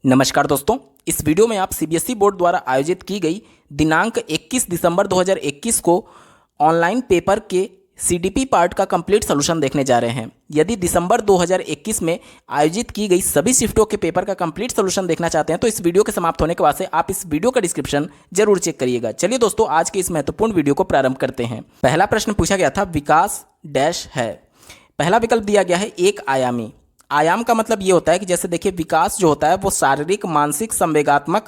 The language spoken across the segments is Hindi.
नमस्कार दोस्तों, इस वीडियो में आप सीबीएसई बोर्ड द्वारा आयोजित की गई दिनांक 21 दिसंबर 2021 को ऑनलाइन पेपर के सीडीपी पार्ट का कंप्लीट सॉल्यूशन देखने जा रहे हैं। यदि दिसंबर 2021 में आयोजित की गई सभी शिफ्टों के पेपर का कंप्लीट सॉल्यूशन देखना चाहते हैं तो इस वीडियो के समाप्त होने के बाद से आप इस वीडियो का डिस्क्रिप्शन जरूर चेक करिएगा। चलिए दोस्तों, आज के इस महत्वपूर्ण वीडियो को प्रारंभ करते हैं। पहला प्रश्न पूछा गया था, विकास डैश है। पहला विकल्प दिया गया है एक आयामी। आयाम का मतलब ये होता है कि जैसे देखिए, विकास जो होता है वो शारीरिक, मानसिक, संवेगात्मक,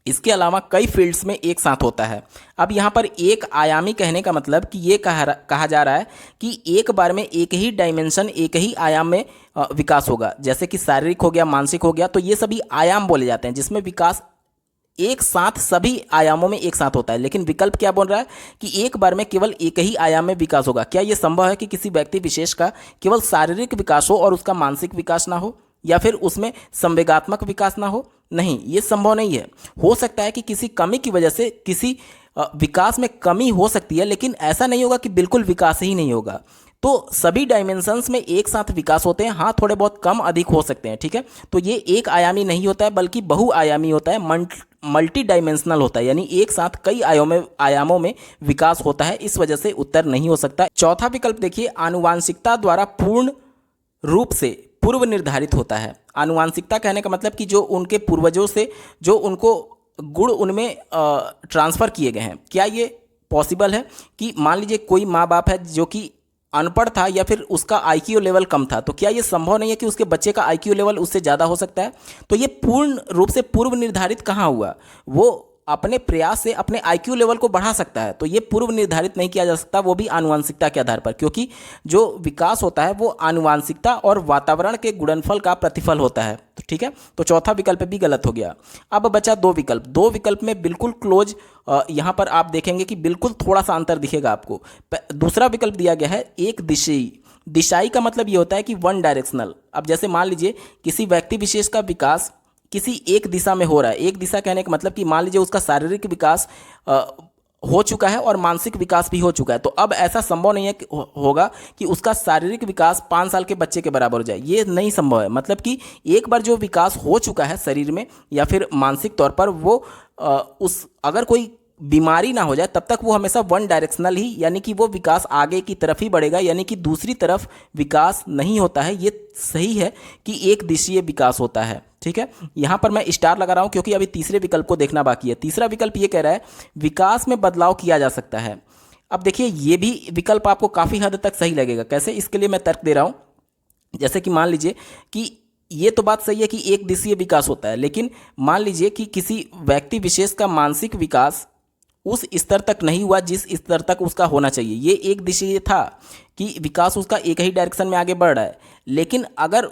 इसके अलावा कई फील्ड्स में एक साथ होता है। अब यहाँ पर एक आयामी कहने का मतलब कि ये कहा जा रहा है कि एक बार में एक ही डायमेंशन, एक ही आयाम में विकास होगा। जैसे कि शारीरिक हो गया, मानसिक हो गया, तो ये सभी आयाम बोले जाते हैं जिसमें विकास एक साथ सभी आयामों में एक साथ होता है। लेकिन विकल्प क्या बोल रहा है कि एक बार में केवल एक ही आयाम में विकास होगा। क्या यह संभव है कि किसी व्यक्ति विशेष का केवल शारीरिक विकास हो और उसका मानसिक विकास ना हो, या फिर उसमें संवेगात्मक विकास ना हो? नहीं, ये संभव नहीं है। हो सकता है कि किसी कमी की वजह से किसी विकास में कमी हो सकती है, लेकिन ऐसा नहीं होगा कि बिल्कुल विकास ही नहीं होगा। तो सभी डायमेंशंस में एक साथ विकास होते हैं। हाँ, थोड़े बहुत कम अधिक हो सकते हैं, ठीक है। तो ये एक आयामी नहीं होता है, बल्कि बहुआयामी होता है, मल्टी डायमेंशनल होता है, यानी एक साथ कई आयामों में विकास होता है। इस वजह से उत्तर नहीं हो सकता। चौथा विकल्प देखिए, आनुवांशिकता द्वारा पूर्ण रूप से पूर्व निर्धारित होता है। आनुवांशिकता कहने का मतलब कि जो उनके पूर्वजों से जो उनको गुण उनमें ट्रांसफर किए गए हैं। क्या ये पॉसिबल है कि मान लीजिए कोई माँ बाप है जो कि अनपढ़ था या फिर उसका आईक्यू लेवल कम था, तो क्या ये संभव नहीं है कि उसके बच्चे का आईक्यू लेवल उससे ज़्यादा हो सकता है? तो ये पूर्ण रूप से पूर्व निर्धारित कहाँ हुआ? वो अपने प्रयास से अपने आईक्यू लेवल को बढ़ा सकता है, तो ये पूर्व निर्धारित नहीं किया जा सकता, वो भी आनुवांशिकता के आधार पर, क्योंकि जो विकास होता है वो आनुवांशिकता और वातावरण के गुणनफल का प्रतिफल होता है। तो ठीक है, तो चौथा विकल्प भी गलत हो गया। अब बचा दो विकल्प। दो विकल्प में बिल्कुल क्लोज, यहाँ पर आप देखेंगे कि बिल्कुल थोड़ा सा अंतर दिखेगा आपको। दूसरा विकल्प दिया गया है एक दिशाई। दिशाई का मतलब ये होता है कि वन डायरेक्शनल। अब जैसे मान लीजिए किसी व्यक्ति विशेष का विकास किसी एक दिशा में हो रहा है। एक दिशा कहने का मतलब कि मान लीजिए उसका शारीरिक विकास हो चुका है और मानसिक विकास भी हो चुका है, तो अब ऐसा संभव नहीं है कि होगा कि उसका शारीरिक विकास 5 साल के बच्चे के बराबर हो जाए। ये नहीं संभव है। मतलब कि एक बार जो विकास हो चुका है शरीर में या फिर मानसिक तौर पर, वो अगर कोई बीमारी ना हो जाए तब तक वो हमेशा वन डायरेक्शनल ही, यानी कि वो विकास आगे की तरफ ही बढ़ेगा, यानी कि दूसरी तरफ विकास नहीं होता है। ये सही है कि एक दिशीय विकास होता है, ठीक है। यहाँ पर मैं स्टार लगा रहा हूँ क्योंकि अभी तीसरे विकल्प को देखना बाकी है। तीसरा विकल्प ये कह रहा है विकास में बदलाव किया जा सकता है। अब देखिए, ये भी विकल्प आपको काफ़ी हद तक सही लगेगा। कैसे? इसके लिए मैं तर्क दे रहा हूँ। जैसे कि मान लीजिए कि ये तो बात सही है कि एक दिशीय विकास होता है, लेकिन मान लीजिए कि किसी व्यक्ति विशेष का मानसिक विकास उस स्तर तक नहीं हुआ जिस स्तर तक उसका होना चाहिए। ये एक दिशीय था कि विकास उसका एक ही डायरेक्शन में आगे बढ़ रहा है, लेकिन अगर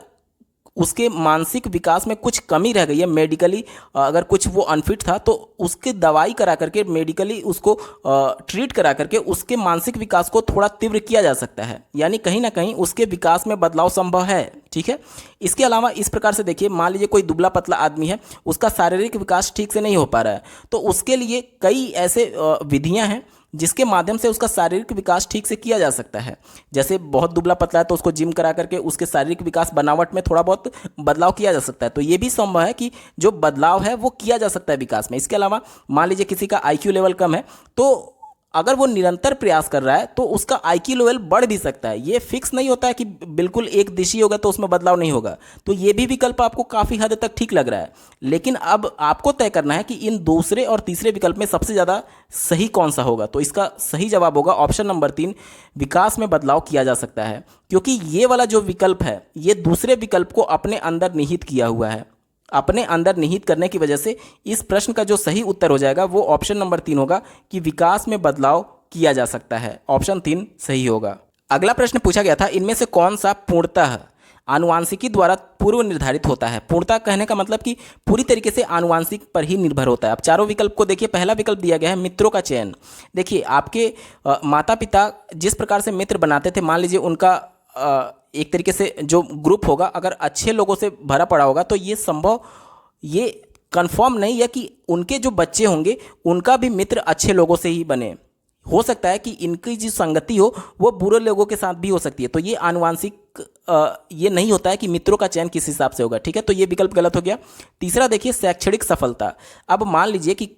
उसके मानसिक विकास में कुछ कमी रह गई है, मेडिकली अगर कुछ वो अनफिट था, तो उसके दवाई करा करके, मेडिकली उसको ट्रीट करा करके उसके मानसिक विकास को थोड़ा तीव्र किया जा सकता है। यानी कहीं ना कहीं उसके विकास में बदलाव संभव है, ठीक है। इसके अलावा इस प्रकार से देखिए, मान लीजिए कोई दुबला पतला आदमी है, उसका शारीरिक विकास ठीक से नहीं हो पा रहा है, तो उसके लिए कई ऐसे विधियां हैं जिसके माध्यम से उसका शारीरिक विकास ठीक से किया जा सकता है। जैसे बहुत दुबला पतला है तो उसको जिम करा करके उसके शारीरिक विकास बनावट में थोड़ा बहुत बदलाव किया जा सकता है। तो ये भी संभव है कि जो बदलाव है वो किया जा सकता है विकास में। इसके अलावा मान लीजिए किसी का आईक्यू लेवल कम है, तो अगर वो निरंतर प्रयास कर रहा है तो उसका आईक्यू लेवल बढ़ भी सकता है। ये फिक्स नहीं होता है कि बिल्कुल एक दिशीय होगा तो उसमें बदलाव नहीं होगा। तो ये भी विकल्प आपको काफ़ी हद तक ठीक लग रहा है, लेकिन अब आपको तय करना है कि इन दूसरे और तीसरे विकल्प में सबसे ज़्यादा सही कौन सा होगा। तो इसका सही जवाब होगा ऑप्शन नंबर 3, विकास में बदलाव किया जा सकता है, क्योंकि ये वाला जो विकल्प है ये दूसरे विकल्प को अपने अंदर निहित किया हुआ है। अपने अंदर निहित करने की वजह से इस प्रश्न का जो सही उत्तर हो जाएगा वो ऑप्शन नंबर 3 होगा कि विकास में बदलाव किया जा सकता है। ऑप्शन 3 सही होगा। अगला प्रश्न पूछा गया था, इनमें से कौन सा पूर्णतः आनुवांशिकी द्वारा पूर्व निर्धारित होता है? पूर्णतः कहने का मतलब कि पूरी तरीके से आनुवांशिक पर ही निर्भर होता है। अब चारों विकल्प को देखिए। पहला विकल्प दिया गया है मित्रों का चयन। देखिए, आपके माता पिता जिस प्रकार से मित्र बनाते थे, मान लीजिए उनका एक तरीके से जो ग्रुप होगा अगर अच्छे लोगों से भरा पड़ा होगा, तो ये कंफर्म नहीं है कि उनके जो बच्चे होंगे उनका भी मित्र अच्छे लोगों से ही बने। हो सकता है कि इनकी जो संगति हो वो बुरे लोगों के साथ भी हो सकती है। तो ये आनुवांशिक ये नहीं होता है कि मित्रों का चयन किस हिसाब से होगा, ठीक है। तो ये विकल्प गलत हो गया। तीसरा देखिए, शैक्षणिक सफलता। अब मान लीजिए कि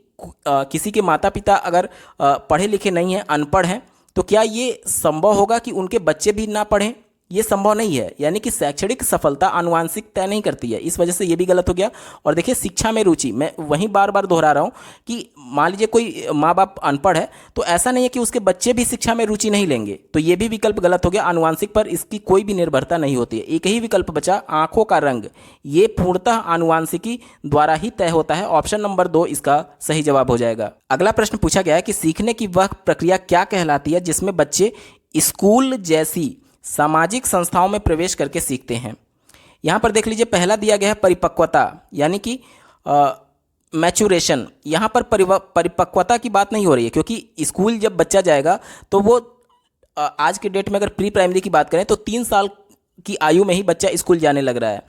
किसी के माता पिता अगर पढ़े लिखे नहीं हैं, अनपढ़ हैं, तो क्या ये संभव होगा कि उनके बच्चे भी ना पढ़ें? ये संभव नहीं है। यानी कि शैक्षणिक सफलता आनुवांशिक तय नहीं करती है, इस वजह से ये भी गलत हो गया। और देखिए, शिक्षा में रुचि, मैं वहीं बार बार दोहरा रहा हूँ कि मान लीजिए कोई माँ बाप अनपढ़ है, तो ऐसा नहीं है कि उसके बच्चे भी शिक्षा में रुचि नहीं लेंगे, तो ये भी विकल्प गलत हो गया। आनुवांशिक पर इसकी कोई भी निर्भरता नहीं होती है। एक ही विकल्प बचा, आंखों का रंग। ये पूर्णतः आनुवांशिकी द्वारा ही तय होता है। ऑप्शन नंबर 2 इसका सही जवाब हो जाएगा। अगला प्रश्न पूछा गया है कि सीखने की वह प्रक्रिया क्या कहलाती है जिसमें बच्चे स्कूल जैसी सामाजिक संस्थाओं में प्रवेश करके सीखते हैं। यहाँ पर देख लीजिए, पहला दिया गया है परिपक्वता, यानी कि मैचुरेशन। यहाँ पर परिपक्वता की बात नहीं हो रही है, क्योंकि स्कूल जब बच्चा जाएगा तो वो आज के डेट में अगर प्री प्राइमरी की बात करें तो 3 साल की आयु में ही बच्चा स्कूल जाने लग रहा है।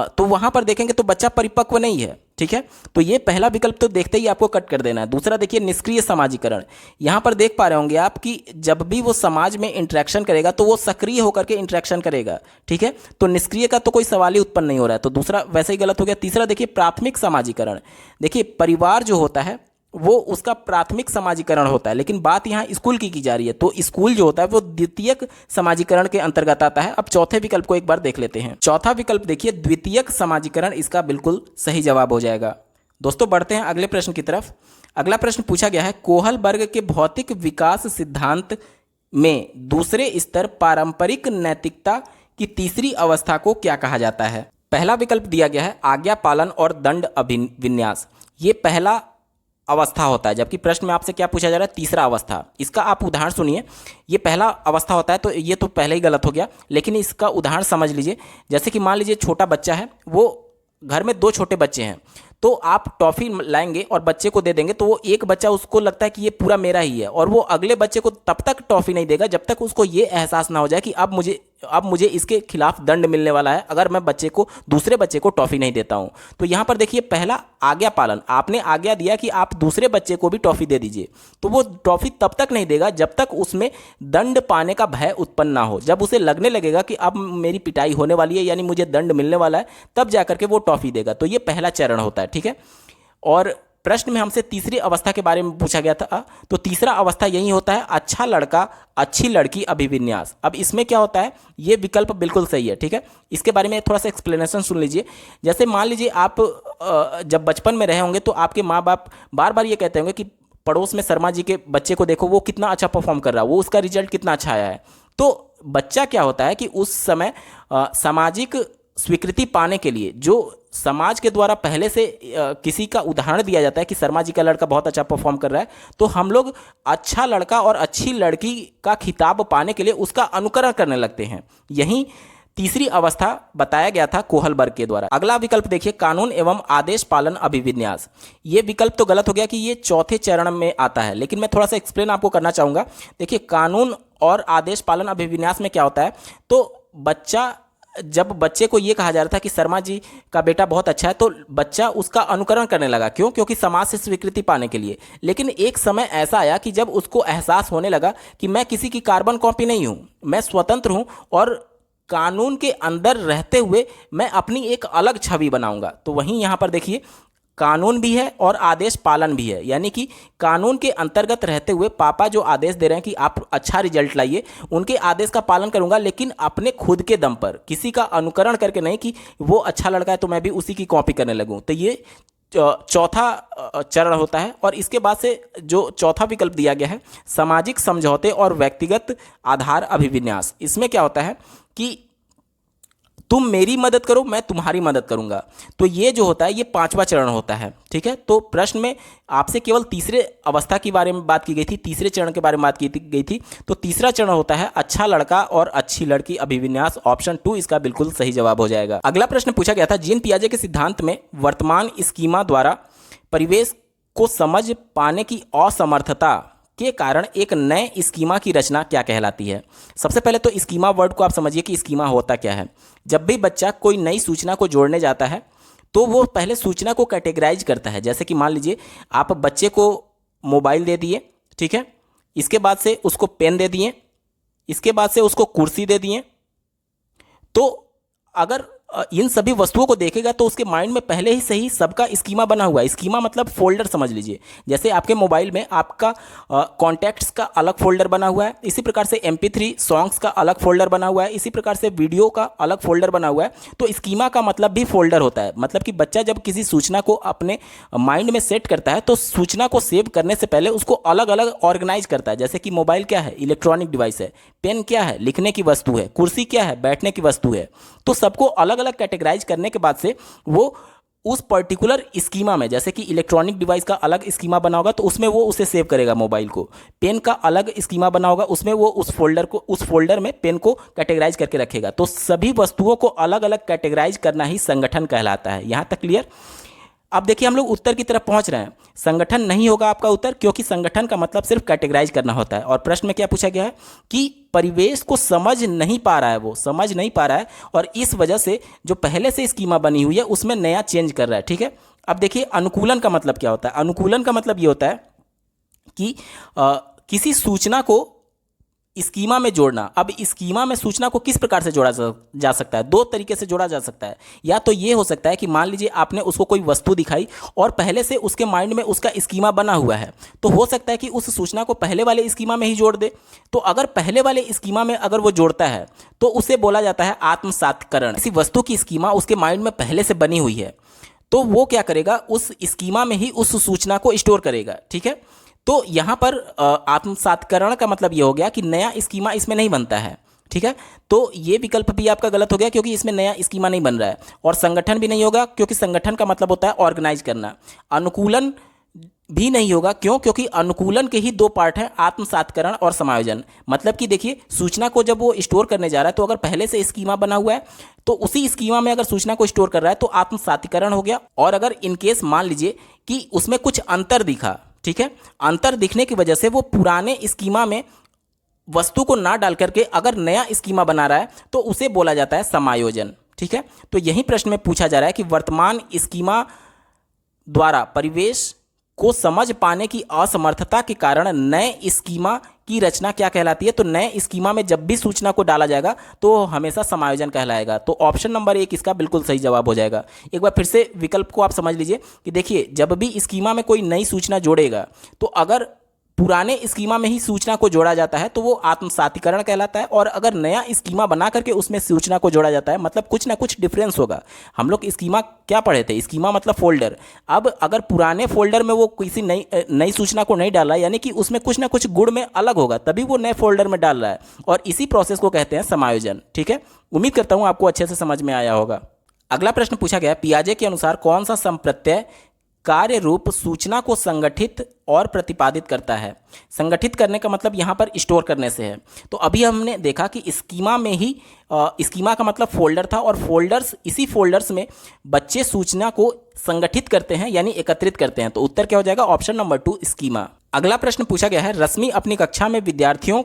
तो वहाँ पर देखेंगे तो बच्चा परिपक्व नहीं है, ठीक है। तो ये पहला विकल्प तो देखते ही आपको कट कर देना है। दूसरा देखिए, निष्क्रिय समाजीकरण। यहाँ पर देख पा रहे होंगे आप कि जब भी वो समाज में इंटरेक्शन करेगा तो वो सक्रिय होकर के इंटरेक्शन करेगा, ठीक है। तो निष्क्रिय का तो कोई सवाल ही उत्पन्न नहीं हो रहा है, तो दूसरा वैसे ही गलत हो गया। तीसरा देखिए, प्राथमिक समाजीकरण। देखिए, परिवार जो होता है वो उसका प्राथमिक समाजीकरण होता है, लेकिन बात यहाँ स्कूल की जा रही है, तो स्कूल जो होता है वो द्वितीयक समाजीकरण के अंतर्गत आता है। अब चौथे विकल्प को एक बार देख लेते हैं। चौथा विकल्प देखिए, द्वितीयक समाजीकरण, इसका बिल्कुल सही जवाब हो जाएगा। दोस्तों, बढ़ते हैं अगले प्रश्न की तरफ। अगला प्रश्न पूछा गया है, कोहलबर्ग के भौतिक विकास सिद्धांत में दूसरे स्तर पारंपरिक नैतिकता की तीसरी अवस्था को क्या कहा जाता है? पहला विकल्प दिया गया है आज्ञा पालन और दंड अभिविन्यास। ये पहला अवस्था होता है, जबकि प्रश्न में आपसे क्या पूछा जा रहा है? तीसरा अवस्था। इसका आप उदाहरण सुनिए। ये पहला अवस्था होता है, तो ये तो पहले ही गलत हो गया, लेकिन इसका उदाहरण समझ लीजिए। जैसे कि मान लीजिए छोटा बच्चा है, वो घर में 2 छोटे बच्चे हैं, तो आप टॉफ़ी लाएंगे और बच्चे को दे देंगे, तो वो एक बच्चा उसको लगता है कि ये पूरा मेरा ही है, और वो अगले बच्चे को तब तक टॉफ़ी नहीं देगा जब तक उसको ये एहसास ना हो जाए कि अब मुझे इसके खिलाफ दंड मिलने वाला है अगर मैं दूसरे बच्चे को टॉफ़ी नहीं देता हूँ। तो यहाँ पर देखिए, पहला आज्ञा पालन, आपने आज्ञा दिया कि आप दूसरे बच्चे को भी टॉफ़ी दे दीजिए, तो वो टॉफ़ी तब तक नहीं देगा जब तक उसमें दंड पाने का भय उत्पन्न ना हो। जब उसे लगने लगेगा कि अब मेरी पिटाई होने वाली है, यानी मुझे दंड मिलने वाला है, तब जाकर के वो टॉफ़ी देगा। तो ये पहला चरण होता है, ठीक है। और प्रश्न में हमसे तीसरी अवस्था के बारे में पूछा गया था, तो तीसरा अवस्था यही होता है, अच्छा लड़का अच्छी लड़की अभिविन्यास। अब इसमें क्या होता है? ये विकल्प बिल्कुल सही है, ठीक है। इसके बारे में थोड़ा सा एक्सप्लेनेशन सुन लीजिए। जैसे मान लीजिए आप जब बचपन में रहे होंगे तो आपके माँ बाप बार बार ये कहते होंगे कि पड़ोस में शर्मा जी के बच्चे को देखो, वो कितना अच्छा परफॉर्म कर रहा है, वो उसका रिजल्ट कितना अच्छा आया है। तो बच्चा क्या होता है कि उस समय सामाजिक स्वीकृति पाने के लिए जो समाज के द्वारा पहले से किसी का उदाहरण दिया जाता है कि शर्मा जी का लड़का बहुत अच्छा परफॉर्म कर रहा है, तो हम लोग अच्छा लड़का और अच्छी लड़की का खिताब पाने के लिए उसका अनुकरण करने लगते हैं। यही तीसरी अवस्था बताया गया था कोहलबर्ग के द्वारा। अगला विकल्प देखिए, कानून एवं आदेश पालन अभिविन्यास। ये विकल्प तो गलत हो गया कि ये चौथे चरण में आता है, लेकिन मैं थोड़ा सा एक्सप्लेन आपको करना चाहूँगा। देखिए, कानून और आदेश पालन अभिविन्यास में क्या होता है, तो जब बच्चे को ये कहा जा रहा था कि शर्मा जी का बेटा बहुत अच्छा है, तो बच्चा उसका अनुकरण करने लगा। क्यों? क्योंकि समाज से स्वीकृति पाने के लिए। लेकिन एक समय ऐसा आया कि जब उसको एहसास होने लगा कि मैं किसी की कार्बन कॉपी नहीं हूँ, मैं स्वतंत्र हूँ और कानून के अंदर रहते हुए मैं अपनी एक अलग छवि बनाऊंगा। तो वहीं यहाँ पर देखिए, कानून भी है और आदेश पालन भी है, यानी कि कानून के अंतर्गत रहते हुए पापा जो आदेश दे रहे हैं कि आप अच्छा रिजल्ट लाइए, उनके आदेश का पालन करूंगा, लेकिन अपने खुद के दम पर, किसी का अनुकरण करके नहीं कि वो अच्छा लड़का है तो मैं भी उसी की कॉपी करने लगूं। तो ये चौथा चरण होता है। और इसके बाद से जो चौथा विकल्प दिया गया है, सामाजिक समझौते और व्यक्तिगत आधार अभिविन्यास। इसमें क्या होता है कि तुम मेरी मदद करो, मैं तुम्हारी मदद करूंगा। तो ये जो होता है, ये 5वां चरण होता है, ठीक है। तो प्रश्न में आपसे केवल तीसरे अवस्था के बारे में बात की गई थी, तीसरे चरण के बारे में बात की गई थी। तो तीसरा चरण होता है अच्छा लड़का और अच्छी लड़की अभिविन्यास। ऑप्शन 2 इसका बिल्कुल सही जवाब हो जाएगा। अगला प्रश्न पूछा गया था, जीन पियाजे के सिद्धांत में वर्तमान स्कीमा द्वारा परिवेश को समझ पाने की असमर्थता के कारण एक नए स्कीमा की रचना क्या कहलाती है? सबसे पहले तो स्कीमा वर्ड को आप समझिए कि स्कीमा होता क्या है। जब भी बच्चा कोई नई सूचना को जोड़ने जाता है तो वो पहले सूचना को कैटेगराइज करता है। जैसे कि मान लीजिए आप बच्चे को मोबाइल दे दिए, ठीक है, इसके बाद से उसको पेन दे दिए, इसके बाद से उसको कुर्सी दे दिए, तो अगर इन सभी वस्तुओं को देखेगा तो उसके माइंड में पहले ही से ही सबका स्कीमा बना हुआ है। स्कीमा मतलब फोल्डर समझ लीजिए। जैसे आपके मोबाइल में आपका कॉन्टैक्ट्स का अलग फोल्डर बना हुआ है, इसी प्रकार से MP3 सॉन्ग्स का अलग फोल्डर बना हुआ है, इसी प्रकार से वीडियो का अलग फोल्डर बना हुआ है। तो स्कीमा का मतलब भी फोल्डर होता है। मतलब कि बच्चा जब किसी सूचना को अपने माइंड में सेट करता है तो सूचना को सेव करने से पहले उसको अलग अलग ऑर्गेनाइज करता है। जैसे कि मोबाइल क्या है, इलेक्ट्रॉनिक डिवाइस है, पेन क्या है, लिखने की वस्तु है, कुर्सी क्या है, बैठने की वस्तु है। तो सबको अलग अलग कैटेगराइज करने के बाद से वो उस पर्टिकुलर स्कीमा में, जैसे कि इलेक्ट्रॉनिक डिवाइस का अलग स्कीमा बना होगा तो उसमें वो उसे सेव करेगा मोबाइल को। पेन का अलग स्कीमा बना होगा, उसमें वो उस फोल्डर में पेन को कैटेगराइज करके रखेगा। तो सभी वस्तुओं को अलग अलग कैटेगराइज करना ही संगठन कहलाता है। यहाँ तक क्लियर? अब देखिए हम लोग उत्तर की तरफ पहुंच रहे हैं। संगठन नहीं होगा आपका उत्तर, क्योंकि संगठन का मतलब सिर्फ कैटेगराइज करना होता है। और प्रश्न में क्या पूछा गया है कि परिवेश को समझ नहीं पा रहा है, वो समझ नहीं पा रहा है और इस वजह से जो पहले से स्कीमा बनी हुई है उसमें नया चेंज कर रहा है। ठीक है, अब देखिए अनुकूलन का मतलब क्या होता है। अनुकूलन का मतलब ये होता है कि किसी सूचना को स्कीमा में जोड़ना। अब स्कीमा में सूचना को किस प्रकार से जोड़ा जा सकता है? दो तरीके से जोड़ा जा सकता है। या तो ये हो सकता है कि मान लीजिए आपने उसको कोई वस्तु दिखाई और पहले से उसके माइंड में उसका स्कीमा बना हुआ है, तो हो सकता है कि उस सूचना को पहले वाले स्कीमा में ही जोड़ दे। तो अगर पहले वाले स्कीमा में अगर वो जोड़ता है तो उसे बोला जाता है आत्मसात्करण। किसी वस्तु की स्कीमा उसके माइंड में पहले से बनी हुई है तो वो क्या करेगा, उस स्कीमा में ही उस सूचना को स्टोर करेगा। ठीक है, तो यहाँ पर आत्मसात्करण का मतलब ये हो गया कि नया स्कीमा इसमें नहीं बनता है। ठीक है, तो ये विकल्प भी आपका गलत हो गया क्योंकि इसमें नया स्कीमा नहीं बन रहा है। और संगठन भी नहीं होगा क्योंकि संगठन का मतलब होता है ऑर्गेनाइज करना। अनुकूलन भी नहीं होगा, क्यों? क्योंकि अनुकूलन के ही दो पार्ट हैं, आत्मसात्करण और समायोजन। मतलब कि देखिए सूचना को जब वो स्टोर करने जा रहा है तो अगर पहले से स्कीमा बना हुआ है तो उसी स्कीमा में अगर सूचना को स्टोर कर रहा है तो आत्मसातीकरण हो गया। और अगर इनकेस मान लीजिए कि उसमें कुछ अंतर दिखा, ठीक है, अंतर दिखने की वजह से वो पुराने स्कीमा में वस्तु को ना डाल करके अगर नया स्कीमा बना रहा है तो उसे बोला जाता है समायोजन। ठीक है, तो यही प्रश्न में पूछा जा रहा है कि वर्तमान स्कीमा द्वारा परिवेश को समझ पाने की असमर्थता के कारण नए स्कीमा की रचना क्या कहलाती है? तो नए स्कीमा में जब भी सूचना को डाला जाएगा तो हमेशा समायोजन कहलाएगा। तो ऑप्शन नंबर 1 इसका बिल्कुल सही जवाब हो जाएगा। एक बार फिर से विकल्प को आप समझ लीजिए कि देखिए जब भी स्कीमा में कोई नई सूचना जोड़ेगा तो अगर पुराने स्कीमा में ही सूचना को जोड़ा जाता है तो वो आत्मसातीकरण कहलाता है। और अगर नया स्कीमा बना करके उसमें सूचना को जोड़ा जाता है मतलब कुछ ना कुछ डिफरेंस होगा। हम लोग स्कीमा क्या पढ़े थे? स्कीमा मतलब फोल्डर। अब अगर पुराने फोल्डर में वो किसी नई सूचना को नहीं डाल रहा है यानी कि उसमें कुछ ना कुछ गुण में अलग होगा तभी वो नए फोल्डर में डाल रहा है, और इसी प्रोसेस को कहते हैं समायोजन। ठीक है, उम्मीद करता हूँ आपको अच्छे से समझ में आया होगा। अगला प्रश्न पूछा गया, पियाजे के अनुसार कौन सा संप्रत्यय कार्य रूप सूचना को संगठित और प्रतिपादित करता है? संगठित करने का मतलब यहाँ पर स्टोर करने से है। तो अभी हमने देखा कि स्कीमा में ही स्कीमा का मतलब फोल्डर था और फोल्डर्स, इसी फोल्डर्स में बच्चे सूचना को संगठित करते हैं यानी एकत्रित करते हैं। तो उत्तर क्या हो जाएगा? Option number 2 schema. अगला प्रश्न पूछा गया है, रश्मि अपनी कक्षा में विद्यार्थियों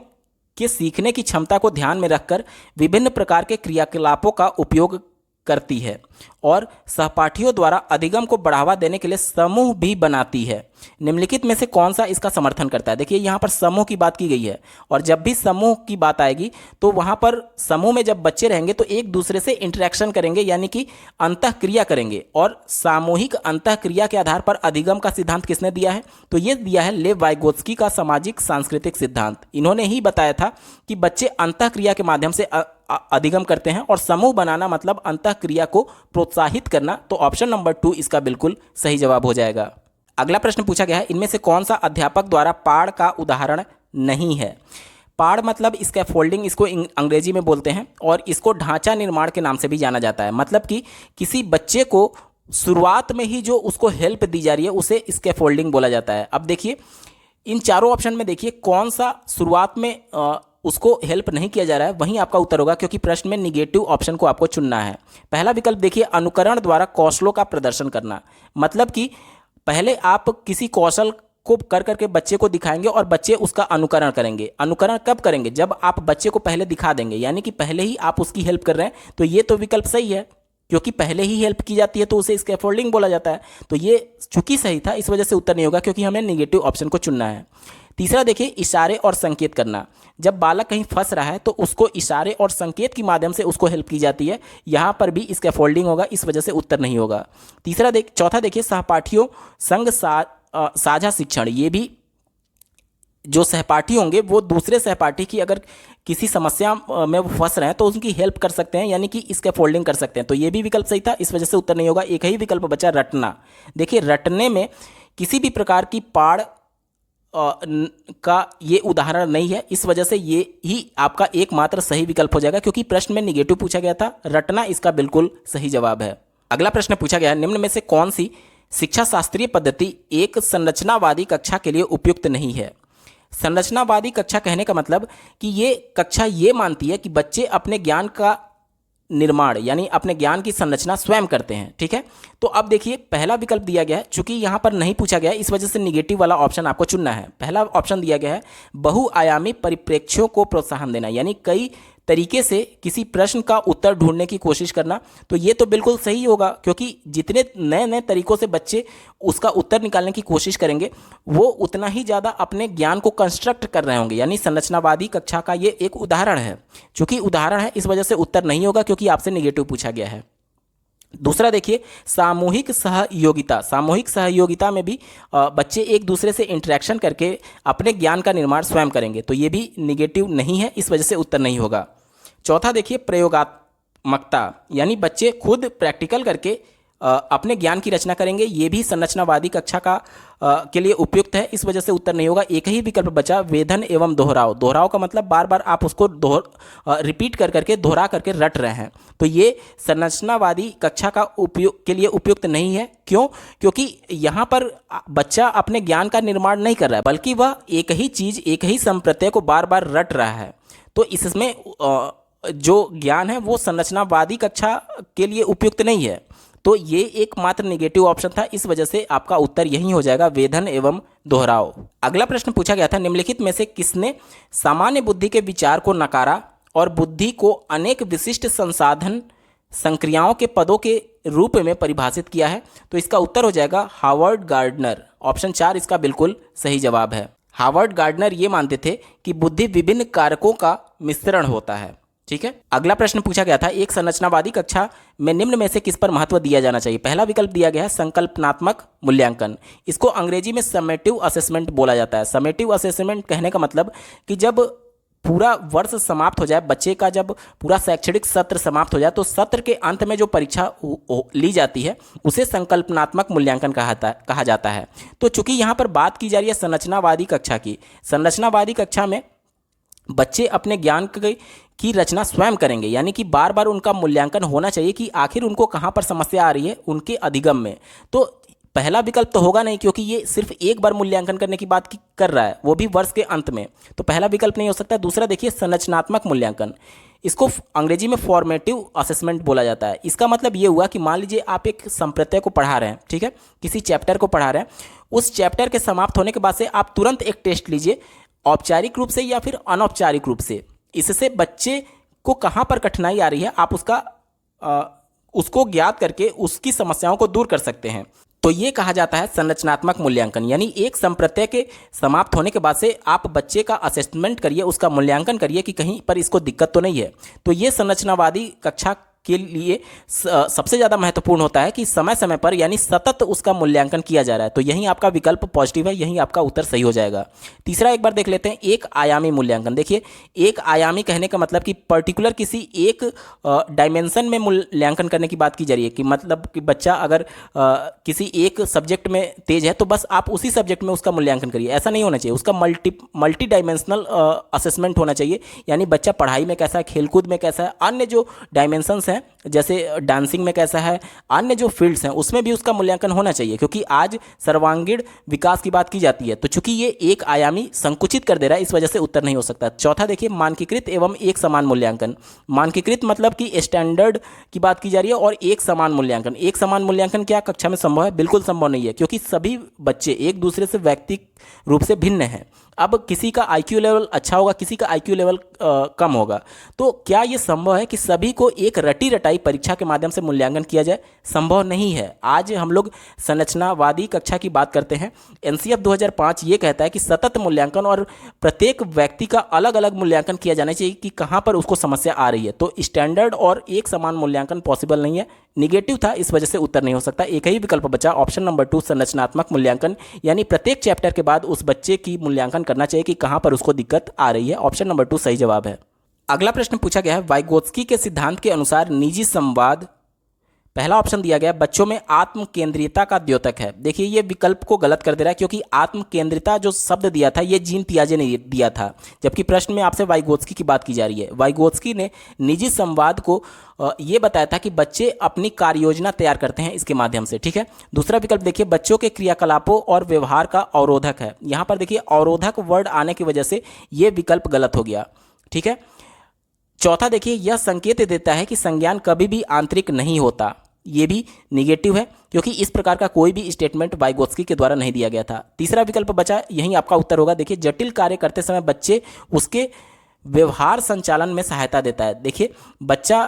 के सीखने की क्षमता को ध्यान में रखकर विभिन्न प्रकार के क्रियाकलापों का उपयोग करती है और सहपाठियों द्वारा अधिगम को बढ़ावा देने के लिए समूह भी बनाती है। निम्नलिखित में से कौन सा इसका समर्थन करता है? देखिए यहाँ पर समूह की बात की गई है और जब भी समूह की बात आएगी तो वहाँ पर समूह में जब बच्चे रहेंगे तो एक दूसरे से इंटरेक्शन करेंगे यानी कि अंतःक्रिया करेंगे। और सामूहिक अंतःक्रिया के आधार पर अधिगम का सिद्धांत किसने दिया है? तो ये दिया है लेव वाइगोत्स्की का सामाजिक सांस्कृतिक सिद्धांत। इन्होंने ही बताया था कि बच्चे अंतःक्रिया के माध्यम से अधिगम करते हैं और समूह बनाना मतलब अंतःक्रिया को प्रोत्साहित करना। तो ऑप्शन नंबर 2 इसका बिल्कुल सही जवाब हो जाएगा। अगला प्रश्न पूछा गया है, इनमें से कौन सा अध्यापक द्वारा पाढ़ का उदाहरण नहीं है? पाढ़ मतलब स्कैफोल्डिंग, इसको अंग्रेजी में बोलते हैं और इसको ढांचा निर्माण के नाम से भी जाना जाता है। मतलब कि किसी बच्चे को शुरुआत में ही जो उसको हेल्प दी जा रही है उसे स्कैफोल्डिंग बोला जाता है। अब देखिए इन चारों ऑप्शन में देखिए कौन सा शुरुआत में उसको हेल्प नहीं किया जा रहा है, वहीं आपका उत्तर होगा क्योंकि प्रश्न में निगेटिव ऑप्शन को आपको चुनना है। पहला विकल्प देखिए, अनुकरण द्वारा कौशलों का प्रदर्शन करना। मतलब कि पहले आप किसी कौशल को कर करके बच्चे को दिखाएंगे और बच्चे उसका अनुकरण करेंगे। अनुकरण कब करेंगे? जब आप बच्चे को पहले दिखा देंगे, यानी कि पहले ही आप उसकी हेल्प कर रहे हैं। तो ये तो विकल्प सही है। क्योंकि पहले ही हेल्प की जाती है तो उसे स्कैफोल्डिंग बोला जाता है। तो ये चूंकि सही था, इस वजह से उत्तर नहीं होगा, क्योंकि हमें निगेटिव ऑप्शन को चुनना है। तीसरा देखिए, इशारे और संकेत करना। जब बालक कहीं फंस रहा है तो उसको इशारे और संकेत के माध्यम से उसको हेल्प की जाती है। यहाँ पर भी स्कैफोल्डिंग होगा, इस वजह से उत्तर नहीं होगा। चौथा देखिए, सहपाठियों संग साझा शिक्षण। ये भी जो सहपाठी होंगे वो दूसरे सहपाठी की अगर किसी समस्या में वो फंस रहे हैं तो उनकी हेल्प कर सकते हैं, यानी कि स्कैफोल्डिंग कर सकते हैं। तो ये भी विकल्प सही था, इस वजह से उत्तर नहीं होगा। एक ही विकल्प बचा, रटना। देखिए, रटने में किसी भी प्रकार की पाड़ का ये उदाहरण नहीं है, इस वजह से ये ही आपका एकमात्र सही विकल्प हो जाएगा, क्योंकि प्रश्न में निगेटिव पूछा गया था। रटना इसका बिल्कुल सही जवाब है। अगला प्रश्न पूछा गया है, निम्न में से कौन सी शिक्षा शास्त्रीय पद्धति एक संरचनावादी कक्षा के लिए उपयुक्त नहीं है। संरचनावादी कक्षा कहने का मतलब कि ये कक्षा ये मानती है कि बच्चे अपने ज्ञान का निर्माण यानी अपने ज्ञान की संरचना स्वयं करते हैं। ठीक है, तो अब देखिए, पहला विकल्प दिया गया है, चूंकि यहाँ पर नहीं पूछा गया है, इस वजह से निगेटिव वाला ऑप्शन आपको चुनना है। पहला ऑप्शन दिया गया है बहुआयामी परिप्रेक्ष्यों को प्रोत्साहन देना, यानी कई तरीके से किसी प्रश्न का उत्तर ढूंढने की कोशिश करना। तो ये तो बिल्कुल सही होगा, क्योंकि जितने नए नए तरीकों से बच्चे उसका उत्तर निकालने की कोशिश करेंगे वो उतना ही ज़्यादा अपने ज्ञान को कंस्ट्रक्ट कर रहे होंगे, यानी संरचनावादी कक्षा का ये एक उदाहरण है। चूंकि उदाहरण है, इस वजह से उत्तर नहीं होगा, क्योंकि आपसे निगेटिव पूछा गया है। दूसरा देखिए, सामूहिक सहयोगिता। सामूहिक सहयोगिता में भी बच्चे एक दूसरे से इंटरेक्शन करके अपने ज्ञान का निर्माण स्वयं करेंगे। तो ये भी निगेटिव नहीं है, इस वजह से उत्तर नहीं होगा। चौथा देखिए, प्रयोगात्मकता, यानी बच्चे खुद प्रैक्टिकल करके अपने ज्ञान की रचना करेंगे। ये भी संरचनावादी कक्षा का के लिए उपयुक्त है, इस वजह से उत्तर नहीं होगा। एक ही विकल्प बचा, वेधन एवं दोहराव। दोहराव का मतलब बार बार आप उसको रिपीट कर करके दोहरा करके रट रहे हैं। तो ये संरचनावादी कक्षा का उपयोग के लिए उपयुक्त नहीं है। क्यों? क्योंकि यहाँ पर बच्चा अपने ज्ञान का निर्माण नहीं कर रहा है, बल्कि वह एक ही चीज़, एक ही संप्रत्यय को बार बार रट रहा है। तो इसमें जो ज्ञान है वो संरचनावादी कक्षा के लिए उपयुक्त नहीं है। तो ये एकमात्र नेगेटिव ऑप्शन था, इस वजह से आपका उत्तर यही हो जाएगा, वेधन एवं दोहराव। अगला प्रश्न पूछा गया था, निम्नलिखित में से किसने सामान्य बुद्धि के विचार को नकारा और बुद्धि को अनेक विशिष्ट संसाधन संक्रियाओं के पदों के रूप में परिभाषित किया है। तो इसका उत्तर हो जाएगा हावर्ड गार्डनर। ऑप्शन 4 इसका बिल्कुल सही जवाब है। हावर्ड गार्डनर ये मानते थे कि बुद्धि विभिन्न कारकों का मिश्रण होता है। ठीक है, अगला प्रश्न पूछा गया था, एक संरचनावादी कक्षा में निम्न में से किस पर महत्व दिया जाना चाहिए। पहला विकल्प दिया गया है संकल्पनात्मक मूल्यांकन। इसको अंग्रेजी में समेटिव असेसमेंट बोला जाता है। समेटिव असेसमेंट कहने का मतलब कि जब पूरा वर्ष समाप्त हो जाए, बच्चे का जब पूरा शैक्षणिक सत्र समाप्त हो जाए, तो सत्र के अंत में जो परीक्षा ली जाती है उसे संकल्पनात्मक मूल्यांकन कहा जाता है। तो चूंकि यहाँ पर बात की जा रही है संरचनावादी कक्षा की, संरचनावादी कक्षा में बच्चे अपने ज्ञान की रचना स्वयं करेंगे, यानी कि बार बार उनका मूल्यांकन होना चाहिए कि आखिर उनको कहाँ पर समस्या आ रही है उनके अधिगम में। तो पहला विकल्प तो होगा नहीं, क्योंकि ये सिर्फ एक बार मूल्यांकन करने की बात कर रहा है, वो भी वर्ष के अंत में। तो पहला विकल्प नहीं हो सकता। दूसरा देखिए, संरचनात्मक मूल्यांकन, इसको अंग्रेजी में फॉर्मेटिव असेसमेंट बोला जाता है। इसका मतलब ये हुआ कि मान लीजिए आप एक संप्रत्यय को पढ़ा रहे हैं, ठीक है, किसी चैप्टर को पढ़ा रहे हैं, उस चैप्टर के समाप्त होने के बाद से आप तुरंत एक टेस्ट लीजिए, औपचारिक रूप से या फिर अनौपचारिक रूप से। इससे बच्चे को कहाँ पर कठिनाई आ रही है आप उसको ज्ञात करके उसकी समस्याओं को दूर कर सकते हैं। तो ये कहा जाता है संरचनात्मक मूल्यांकन, यानी एक संप्रत्यय के समाप्त होने के बाद से आप बच्चे का असेसमेंट करिए, उसका मूल्यांकन करिए कि कहीं पर इसको दिक्कत तो नहीं है। तो ये संरचनावादी कक्षा के लिए सबसे ज़्यादा महत्वपूर्ण होता है कि समय समय पर यानी सतत उसका मूल्यांकन किया जा रहा है। तो यही आपका विकल्प पॉजिटिव है, यही आपका उत्तर सही हो जाएगा। तीसरा एक बार देख लेते हैं, एक आयामी मूल्यांकन। देखिए, एक आयामी कहने का मतलब कि पर्टिकुलर किसी एक डायमेंशन में मूल्यांकन करने की बात की जा रही है, कि मतलब कि बच्चा अगर किसी एक सब्जेक्ट में तेज है तो बस आप उसी सब्जेक्ट में उसका मूल्यांकन करिए, ऐसा नहीं होना चाहिए। उसका मल्टी डायमेंशनल असेसमेंट होना चाहिए, यानी बच्चा पढ़ाई में कैसा है, खेलकूद में कैसा है, अन्य जो डायमेंशंस हैं जैसे डांसिंग में कैसा है, अन्य जो फील्ड्स हैं उसमें भी उसका मूल्यांकन होना चाहिए, क्योंकि आज सर्वांगीण विकास की बात की जाती है। तो चूंकि ये एक आयामी संकुचित कर दे रहा है, इस वजह से उत्तर नहीं हो सकता। चौथा देखिए, मानकीकृत एवं एक समान मूल्यांकन। मानकीकृत मतलब कि स्टैंडर्ड की बात की जा रही है, और एक समान मूल्यांकन। एक समान मूल्यांकन क्या कक्षा में संभव है? बिल्कुल संभव नहीं है, क्योंकि सभी बच्चे एक दूसरे से व्यक्तिगत रूप से भिन्न हैं। अब किसी का आईक्यू लेवल अच्छा होगा, किसी का आईक्यू लेवल कम होगा। तो क्या ये संभव है कि सभी को एक रटी रटाई परीक्षा के माध्यम से मूल्यांकन किया जाए? संभव नहीं है। आज हम लोग संरचनावादी कक्षा की बात करते हैं। एनसीएफ 2005 ये कहता है कि सतत मूल्यांकन और प्रत्येक व्यक्ति का अलग अलग मूल्यांकन किया जाना चाहिए कि कहाँ पर उसको समस्या आ रही है। तो स्टैंडर्ड और एक समान मूल्यांकन पॉसिबल नहीं है। निगेटिव था, इस वजह से उत्तर नहीं हो सकता। एक ही विकल्प बचा, ऑप्शन नंबर 2 संरचनात्मक मूल्यांकन, यानी प्रत्येक चैप्टर के बाद उस बच्चे की मूल्यांकन करना चाहिए कि कहाँ पर उसको दिक्कत आ रही है। ऑप्शन नंबर 2 सही जवाब है। अगला प्रश्न पूछा गया है, वाइगोत्स्की के सिद्धांत के अनुसार निजी संवाद, पहला ऑप्शन दिया गया बच्चों में आत्म केंद्रियता का द्योतक है। देखिए ये विकल्प को गलत कर दे रहा है, क्योंकि आत्म केंद्रियता जो शब्द दिया था ये जीन पियाजे ने दिया था, जबकि प्रश्न में आपसे वाइगोत्स्की की बात की जा रही है। वाइगोत्स्की ने निजी संवाद को ये बताया था कि बच्चे अपनी कार्य योजना तैयार करते हैं इसके माध्यम से, ठीक है। दूसरा विकल्प देखिए, बच्चों के क्रियाकलापों और व्यवहार का अवरोधक है। यहाँ पर देखिए अवरोधक वर्ड आने की वजह से ये विकल्प गलत हो गया, ठीक है। चौथा देखिए, यह संकेत देता है कि संज्ञान कभी भी आंतरिक नहीं होता। ये भी निगेटिव है, क्योंकि इस प्रकार का कोई भी स्टेटमेंट वाइगोत्स्की के द्वारा नहीं दिया गया था। तीसरा विकल्प बचा, यही आपका उत्तर होगा। देखिए जटिल कार्य करते समय बच्चे उसके व्यवहार संचालन में सहायता देता है। देखिए बच्चा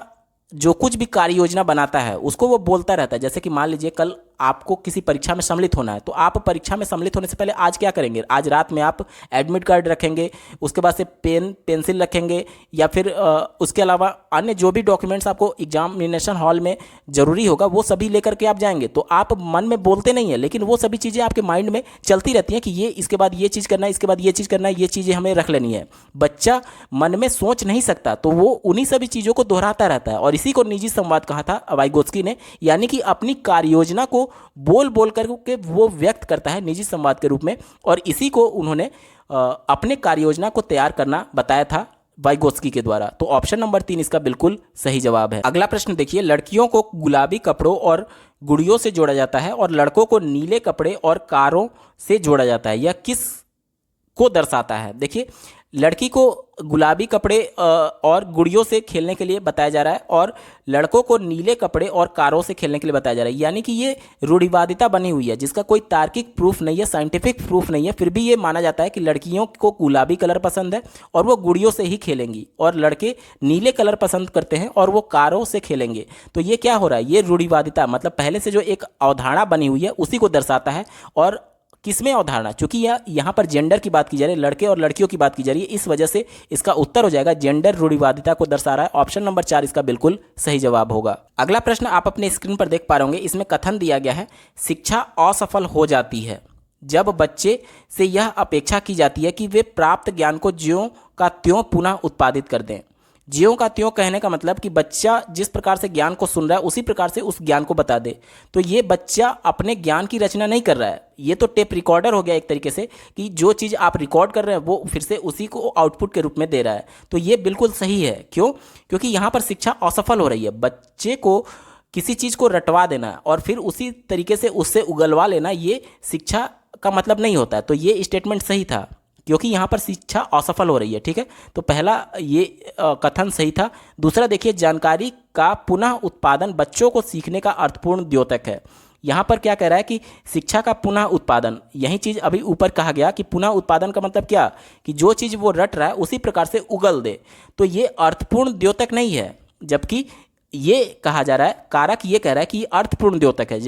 जो कुछ भी कार्य योजना बनाता है उसको वो बोलता रहता है। जैसे कि मान लीजिए कल आपको किसी परीक्षा में सम्मिलित होना है, तो आप परीक्षा में सम्मिलित होने से पहले आज क्या करेंगे? आज रात में आप एडमिट कार्ड रखेंगे, उसके बाद से पेन पेंसिल रखेंगे, या फिर उसके अलावा अन्य जो भी डॉक्यूमेंट्स आपको एग्जामिनेशन हॉल में ज़रूरी होगा वो सभी लेकर के आप जाएंगे। तो आप मन में बोलते नहीं है, लेकिन वो सभी चीज़ें आपके माइंड में चलती रहती हैं कि ये इसके बाद ये चीज़ करना है, इसके बाद ये चीज़ करना है, ये चीज़ें हमें रख लेनी है। बच्चा मन में सोच नहीं सकता, तो वो उन्हीं सभी चीज़ों को दोहराता रहता है, और इसी को निजी संवाद कहा था वाइगोत्स्की ने। यानी कि अपनी कार्य योजना को बोल बोल करके वो व्यक्त करता है निजी संवाद के रूप में, और इसी को उन्होंने अपने कार्य योजना को तैयार करना बताया था वाइगोत्स्की के द्वारा। तो ऑप्शन नंबर 3 इसका बिल्कुल सही जवाब है। अगला प्रश्न देखिए, लड़कियों को गुलाबी कपड़ों और गुड़ियों से जोड़ा जाता है और लड़कों को नीले कपड़े और कारों से जोड़ा जाता है। यह किस को दर्शाता है? देखिए लड़की को गुलाबी कपड़े और गुड़ियों से खेलने के लिए बताया जा रहा है, और लड़कों को नीले कपड़े और कारों से खेलने के लिए बताया जा रहा है। यानी कि ये रूढ़िवादिता बनी हुई है, जिसका कोई तार्किक प्रूफ नहीं है, साइंटिफिक प्रूफ नहीं है। फिर भी ये माना जाता है कि लड़कियों को गुलाबी कलर पसंद है और वो गुड़ियों से ही खेलेंगी, और लड़के नीले कलर पसंद करते हैं और वो कारों से खेलेंगे। तो ये क्या हो रहा है? ये रूढ़िवादिता, मतलब पहले से जो एक अवधारणा बनी हुई है उसी को दर्शाता है। और किसमें अवधारणा? चूंकि यहाँ पर जेंडर की बात की जा रही है, लड़के और लड़कियों की बात की जा रही है, इस वजह से इसका उत्तर हो जाएगा जेंडर रूढ़िवादिता को दर्शा रहा है। ऑप्शन नंबर 4 इसका बिल्कुल सही जवाब होगा। अगला प्रश्न आप अपने स्क्रीन पर देख पा रहे होंगे, इसमें कथन दिया गया है, शिक्षा असफल हो जाती है जब बच्चे से यह अपेक्षा की जाती है कि वे प्राप्त ज्ञान को ज्यों का त्यों पुनः उत्पादित कर दें। ज्यों का त्यों कहने का मतलब कि बच्चा जिस प्रकार से ज्ञान को सुन रहा है उसी प्रकार से उस ज्ञान को बता दे। तो ये बच्चा अपने ज्ञान की रचना नहीं कर रहा है, ये तो टेप रिकॉर्डर हो गया एक तरीके से, कि जो चीज़ आप रिकॉर्ड कर रहे हैं वो फिर से उसी को आउटपुट के रूप में दे रहा है। तो ये बिल्कुल सही है। क्यों? क्योंकि यहाँ पर शिक्षा असफल हो रही है। बच्चे को किसी चीज़ को रटवा देना और फिर उसी तरीके से उससे उगलवा लेना, ये शिक्षा का मतलब नहीं होता है। तो ये स्टेटमेंट सही था, क्योंकि यहाँ पर शिक्षा असफल हो रही है, ठीक है। तो पहला ये कथन सही था। दूसरा देखिए, जानकारी का पुनः उत्पादन बच्चों को सीखने का अर्थपूर्ण द्योतक है। यहाँ पर क्या कह रहा है कि शिक्षा का पुनः उत्पादन, यही चीज़ अभी ऊपर कहा गया कि पुनः उत्पादन का मतलब क्या, कि जो चीज़ वो रट रहा है उसी प्रकार से उगल दे। तो ये अर्थपूर्ण द्योतक नहीं है, जबकि ये कहा जा रहा है, कारक ये कह रहा है कि ये अर्थपूर्ण द्योतक है,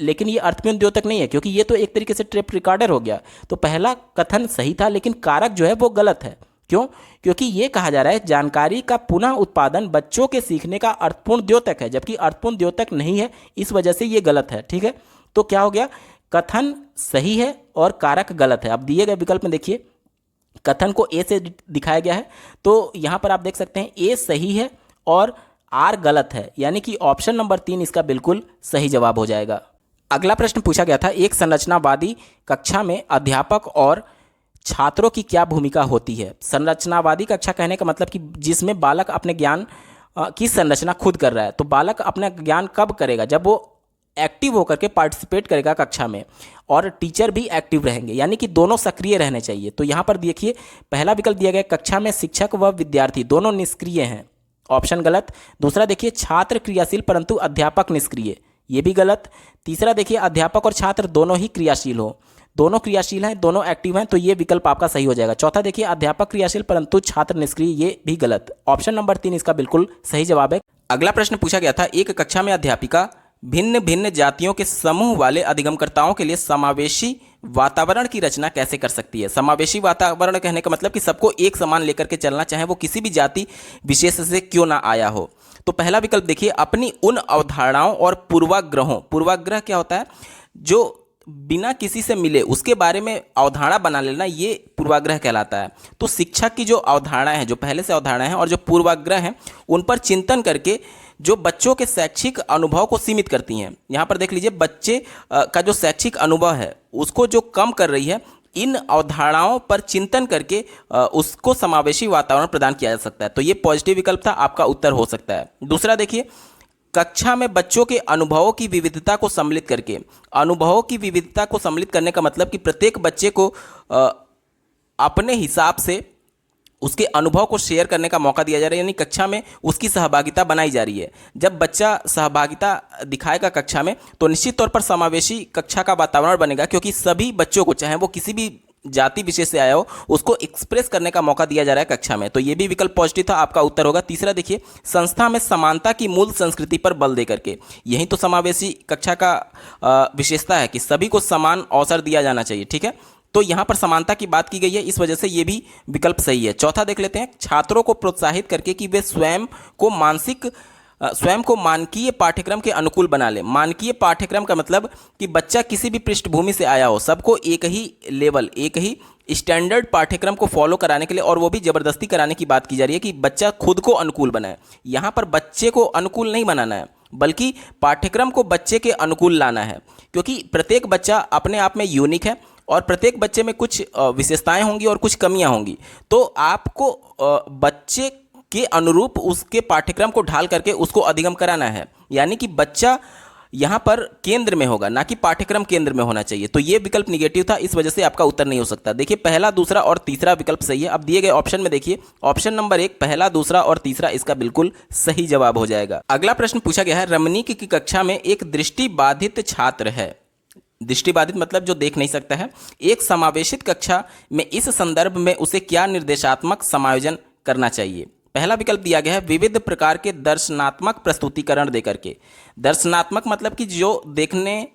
लेकिन ये अर्थपूर्ण द्योतक नहीं है, क्योंकि ये तो एक तरीके से टेप रिकॉर्डर हो गया। तो पहला कथन सही था, लेकिन कारक जो है वो गलत है। क्यों? क्योंकि ये कहा जा रहा है जानकारी का पुनः उत्पादन बच्चों के सीखने का अर्थपूर्ण द्योतक है, जबकि अर्थपूर्ण द्योतक नहीं है, इस वजह से ये गलत है, ठीक है। तो क्या हो गया? कथन सही है और कारक गलत है। अब दिए गए विकल्प में देखिए, कथन को ए से दिखाया गया है, तो यहाँ पर आप देख सकते हैं ए सही है और आर गलत है, यानी कि ऑप्शन नंबर 3 इसका बिल्कुल सही जवाब हो जाएगा। अगला प्रश्न पूछा गया था, एक संरचनावादी कक्षा में अध्यापक और छात्रों की क्या भूमिका होती है? संरचनावादी कक्षा कहने का मतलब कि जिसमें बालक अपने ज्ञान की संरचना खुद कर रहा है। तो बालक अपना ज्ञान कब करेगा? जब वो एक्टिव होकर के पार्टिसिपेट करेगा कक्षा में, और टीचर भी एक्टिव रहेंगे, यानी कि दोनों सक्रिय रहने चाहिए। तो यहाँ पर देखिए पहला विकल्प दिया गया, कक्षा में शिक्षक व विद्यार्थी दोनों निष्क्रिय हैं, ऑप्शन गलत। दूसरा देखिए, छात्र क्रियाशील परंतु अध्यापक निष्क्रिय, ये भी गलत। तीसरा देखिए, अध्यापक और छात्र दोनों ही क्रियाशील हो, दोनों क्रियाशील हैं, दोनों एक्टिव हैं, तो ये विकल्प आपका सही हो जाएगा। चौथा देखिए, अध्यापक क्रियाशील परंतु छात्र निष्क्रिय, ये भी गलत। ऑप्शन नंबर 3 इसका बिल्कुल सही जवाब है। अगला प्रश्न पूछा गया था, एक कक्षा में अध्यापिका भिन्न भिन्न जातियों के समूह वाले अधिगमकर्ताओं के लिए समावेशी वातावरण की रचना कैसे कर सकती है। समावेशी वातावरण कहने का मतलब कि सबको एक समान लेकर के चलना, चाहे वो किसी भी जाति विशेष से क्यों ना आया हो। तो पहला विकल्प देखिए, अपनी उन अवधारणाओं और पूर्वाग्रहों, पूर्वाग्रह क्या होता है, जो बिना किसी से मिले उसके बारे में अवधारणा बना लेना, ये पूर्वाग्रह कहलाता है। तो शिक्षक की जो अवधारणा है, जो पहले से अवधारणा है और जो पूर्वाग्रह हैं, उन पर चिंतन करके जो बच्चों के शैक्षिक अनुभव को सीमित करती हैं। यहाँ पर देख लीजिए, बच्चे का जो शैक्षिक अनुभव है उसको जो कम कर रही है, इन अवधारणाओं पर चिंतन करके उसको समावेशी वातावरण प्रदान किया जा सकता है। तो ये पॉजिटिव विकल्प था, आपका उत्तर हो सकता है। दूसरा देखिए, कक्षा में बच्चों के अनुभवों की विविधता को सम्मिलित करके, अनुभवों की विविधता को सम्मिलित करने का मतलब कि प्रत्येक बच्चे को अपने हिसाब से उसके अनुभव को शेयर करने का मौका दिया जा रहा है, यानी कक्षा में उसकी सहभागिता बनाई जा रही है। जब बच्चा सहभागिता दिखाएगा कक्षा में, तो निश्चित तौर पर समावेशी कक्षा का वातावरण बनेगा, क्योंकि सभी बच्चों को, चाहे वो किसी भी जाति विशेष से आया हो, उसको एक्सप्रेस करने का मौका दिया जा रहा है कक्षा में। तो ये भी विकल्प पॉजिटिव था, आपका उत्तर होगा। तीसरा देखिए, संस्था में समानता की मूल संस्कृति पर बल दे करके, यही तो समावेशी कक्षा का विशेषता है कि सभी को समान अवसर दिया जाना चाहिए। ठीक है, तो यहाँ पर समानता की बात की गई है, इस वजह से ये भी विकल्प सही है। चौथा देख लेते हैं, छात्रों को प्रोत्साहित करके कि वे स्वयं को मानकीय पाठ्यक्रम के अनुकूल बना ले। मानकीय पाठ्यक्रम का मतलब कि बच्चा किसी भी पृष्ठभूमि से आया हो, सबको एक ही लेवल, एक ही स्टैंडर्ड पाठ्यक्रम को फॉलो कराने के लिए, और वो भी ज़बरदस्ती कराने की बात की जा रही है कि बच्चा खुद को अनुकूल बनाए। यहाँ पर बच्चे को अनुकूल नहीं बनाना है, बल्कि पाठ्यक्रम को बच्चे के अनुकूल लाना है, क्योंकि प्रत्येक बच्चा अपने आप में यूनिक है और प्रत्येक बच्चे में कुछ विशेषताएं होंगी और कुछ कमियां होंगी। तो आपको बच्चे के अनुरूप उसके पाठ्यक्रम को ढाल करके उसको अधिगम कराना है, यानी कि बच्चा यहाँ पर केंद्र में होगा, ना कि पाठ्यक्रम केंद्र में होना चाहिए। तो ये विकल्प निगेटिव था, इस वजह से आपका उत्तर नहीं हो सकता। देखिए, पहला, दूसरा और तीसरा विकल्प सही है। अब दिए गए ऑप्शन में देखिए, ऑप्शन नंबर 1 पहला, दूसरा और तीसरा इसका बिल्कुल सही जवाब हो जाएगा। अगला प्रश्न पूछा गया है, रमनीक की कक्षा में एक दृष्टिबाधित छात्र है। दृष्टिबाधित मतलब जो देख नहीं सकता है। एक समावेशित कक्षा में इस संदर्भ में उसे क्या निर्देशात्मक समायोजन करना चाहिए। पहला विकल्प दिया गया है, विविध प्रकार के दर्शनात्मक प्रस्तुतिकरण देकर के। दर्शनात्मक मतलब कि जो देखने,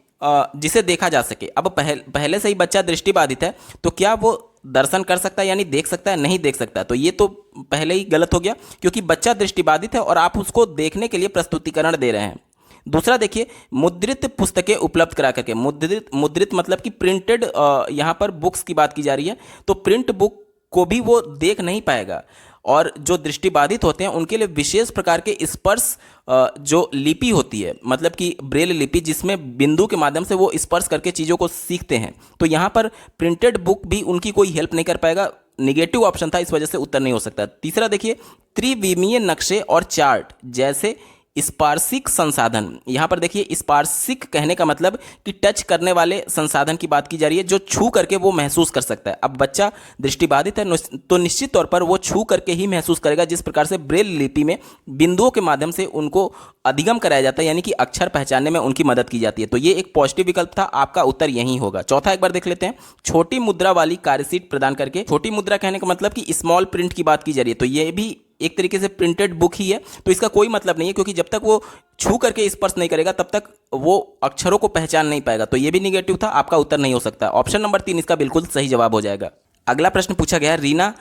जिसे देखा जा सके। अब पहले से ही बच्चा दृष्टिबाधित है, तो क्या वो दर्शन कर सकता है, यानी देख सकता है, नहीं देख सकता। तो ये तो पहले ही गलत हो गया, क्योंकि बच्चा दृष्टिबाधित है और आप उसको देखने के लिए प्रस्तुतिकरण दे रहे हैं। दूसरा देखिए, मुद्रित पुस्तकें उपलब्ध करा करके। मुद्रित मतलब कि प्रिंटेड, यहाँ पर बुक्स की बात की जा रही है, तो प्रिंट बुक को भी वो देख नहीं पाएगा। और जो दृष्टिबाधित होते हैं उनके लिए विशेष प्रकार के स्पर्श, जो लिपि होती है, मतलब कि ब्रेल लिपि, जिसमें बिंदु के माध्यम से वो स्पर्श करके चीज़ों को सीखते हैं। तो यहाँ पर प्रिंटेड बुक भी उनकी कोई हेल्प नहीं कर पाएगा। निगेटिव ऑप्शन था, इस वजह से उत्तर नहीं हो सकता। तीसरा देखिए, त्रिविमीय नक्शे और चार्ट जैसे स्पार्शिक संसाधन। यहाँ पर देखिए, स्पार्शिक कहने का मतलब कि टच करने वाले संसाधन की बात की जा रही है, जो छू करके वो महसूस कर सकता है। अब बच्चा दृष्टिबाधित है, तो निश्चित तौर पर वो छू करके ही महसूस करेगा, जिस प्रकार से ब्रेल लिपि में बिंदुओं के माध्यम से उनको अधिगम कराया जाता है, यानी कि अक्षर पहचानने में उनकी मदद की जाती है। तो ये एक पॉजिटिव विकल्प था, आपका उत्तर यही होगा। चौथा एक बार देख लेते हैं, छोटी मुद्रा वाली कार्यशीट प्रदान करके। छोटी मुद्रा कहने का मतलब कि स्मॉल प्रिंट की बात की जा रही है, तो ये भी एक तरीके से प्रिंटेड बुक ही है। तो इसका कोई मतलब नहीं है, क्योंकि जब तक वो छू करके स्पर्श नहीं करेगा तब तक वो अक्षरों को पहचान नहीं पाएगा। तो ये भी निगेटिव था, आपका उत्तर नहीं हो सकता। ऑप्शन नंबर 3 इसका बिल्कुल सही जवाब हो जाएगा। अगला प्रश्न पूछा गया है, रीना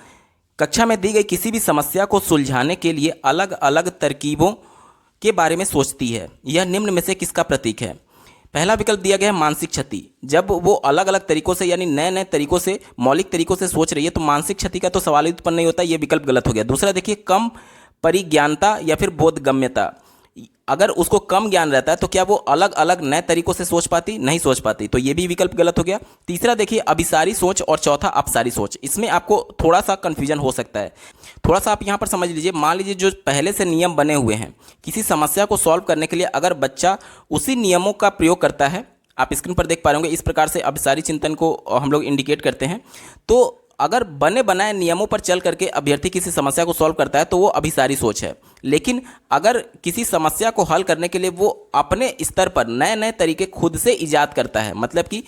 कक्षा में दी गई किसी भी समस्या को सुलझाने के लिए अलग अलग तरकीबों के बारे में सोचती है, यह निम्न में से किसका प्रतीक है। पहला विकल्प दिया गया है मानसिक क्षति। जब वो अलग अलग तरीकों से, यानी नए नए तरीकों से, मौलिक तरीकों से सोच रही है, तो मानसिक क्षति का तो सवाल ही उत्पन्न नहीं होता, ये विकल्प गलत हो गया। दूसरा देखिए, कम परिज्ञानता या फिर बोधगम्यता। अगर उसको कम ज्ञान रहता है तो क्या वो अलग अलग नए तरीकों से सोच पाती, नहीं सोच पाती, तो ये भी विकल्प गलत हो गया। तीसरा देखिए, अभिसारी सोच और चौथा अपसारी सोच। इसमें आपको थोड़ा सा कन्फ्यूजन हो सकता है, थोड़ा सा आप यहाँ पर समझ लीजिए। मान लीजिए जो पहले से नियम बने हुए हैं, किसी समस्या को सॉल्व करने के लिए अगर बच्चा उसी नियमों का प्रयोग करता है, आप स्क्रीन पर देख पा रहे होंगे, इस प्रकार से अभिसारी चिंतन को हम लोग इंडिकेट करते हैं। तो अगर बने बनाए नियमों पर चल करके अभ्यर्थी किसी समस्या को सॉल्व करता है तो वो अभिसारी सोच है। लेकिन अगर किसी समस्या को हल करने के लिए वो अपने स्तर पर नए नए तरीके खुद से इजाद करता है, मतलब कि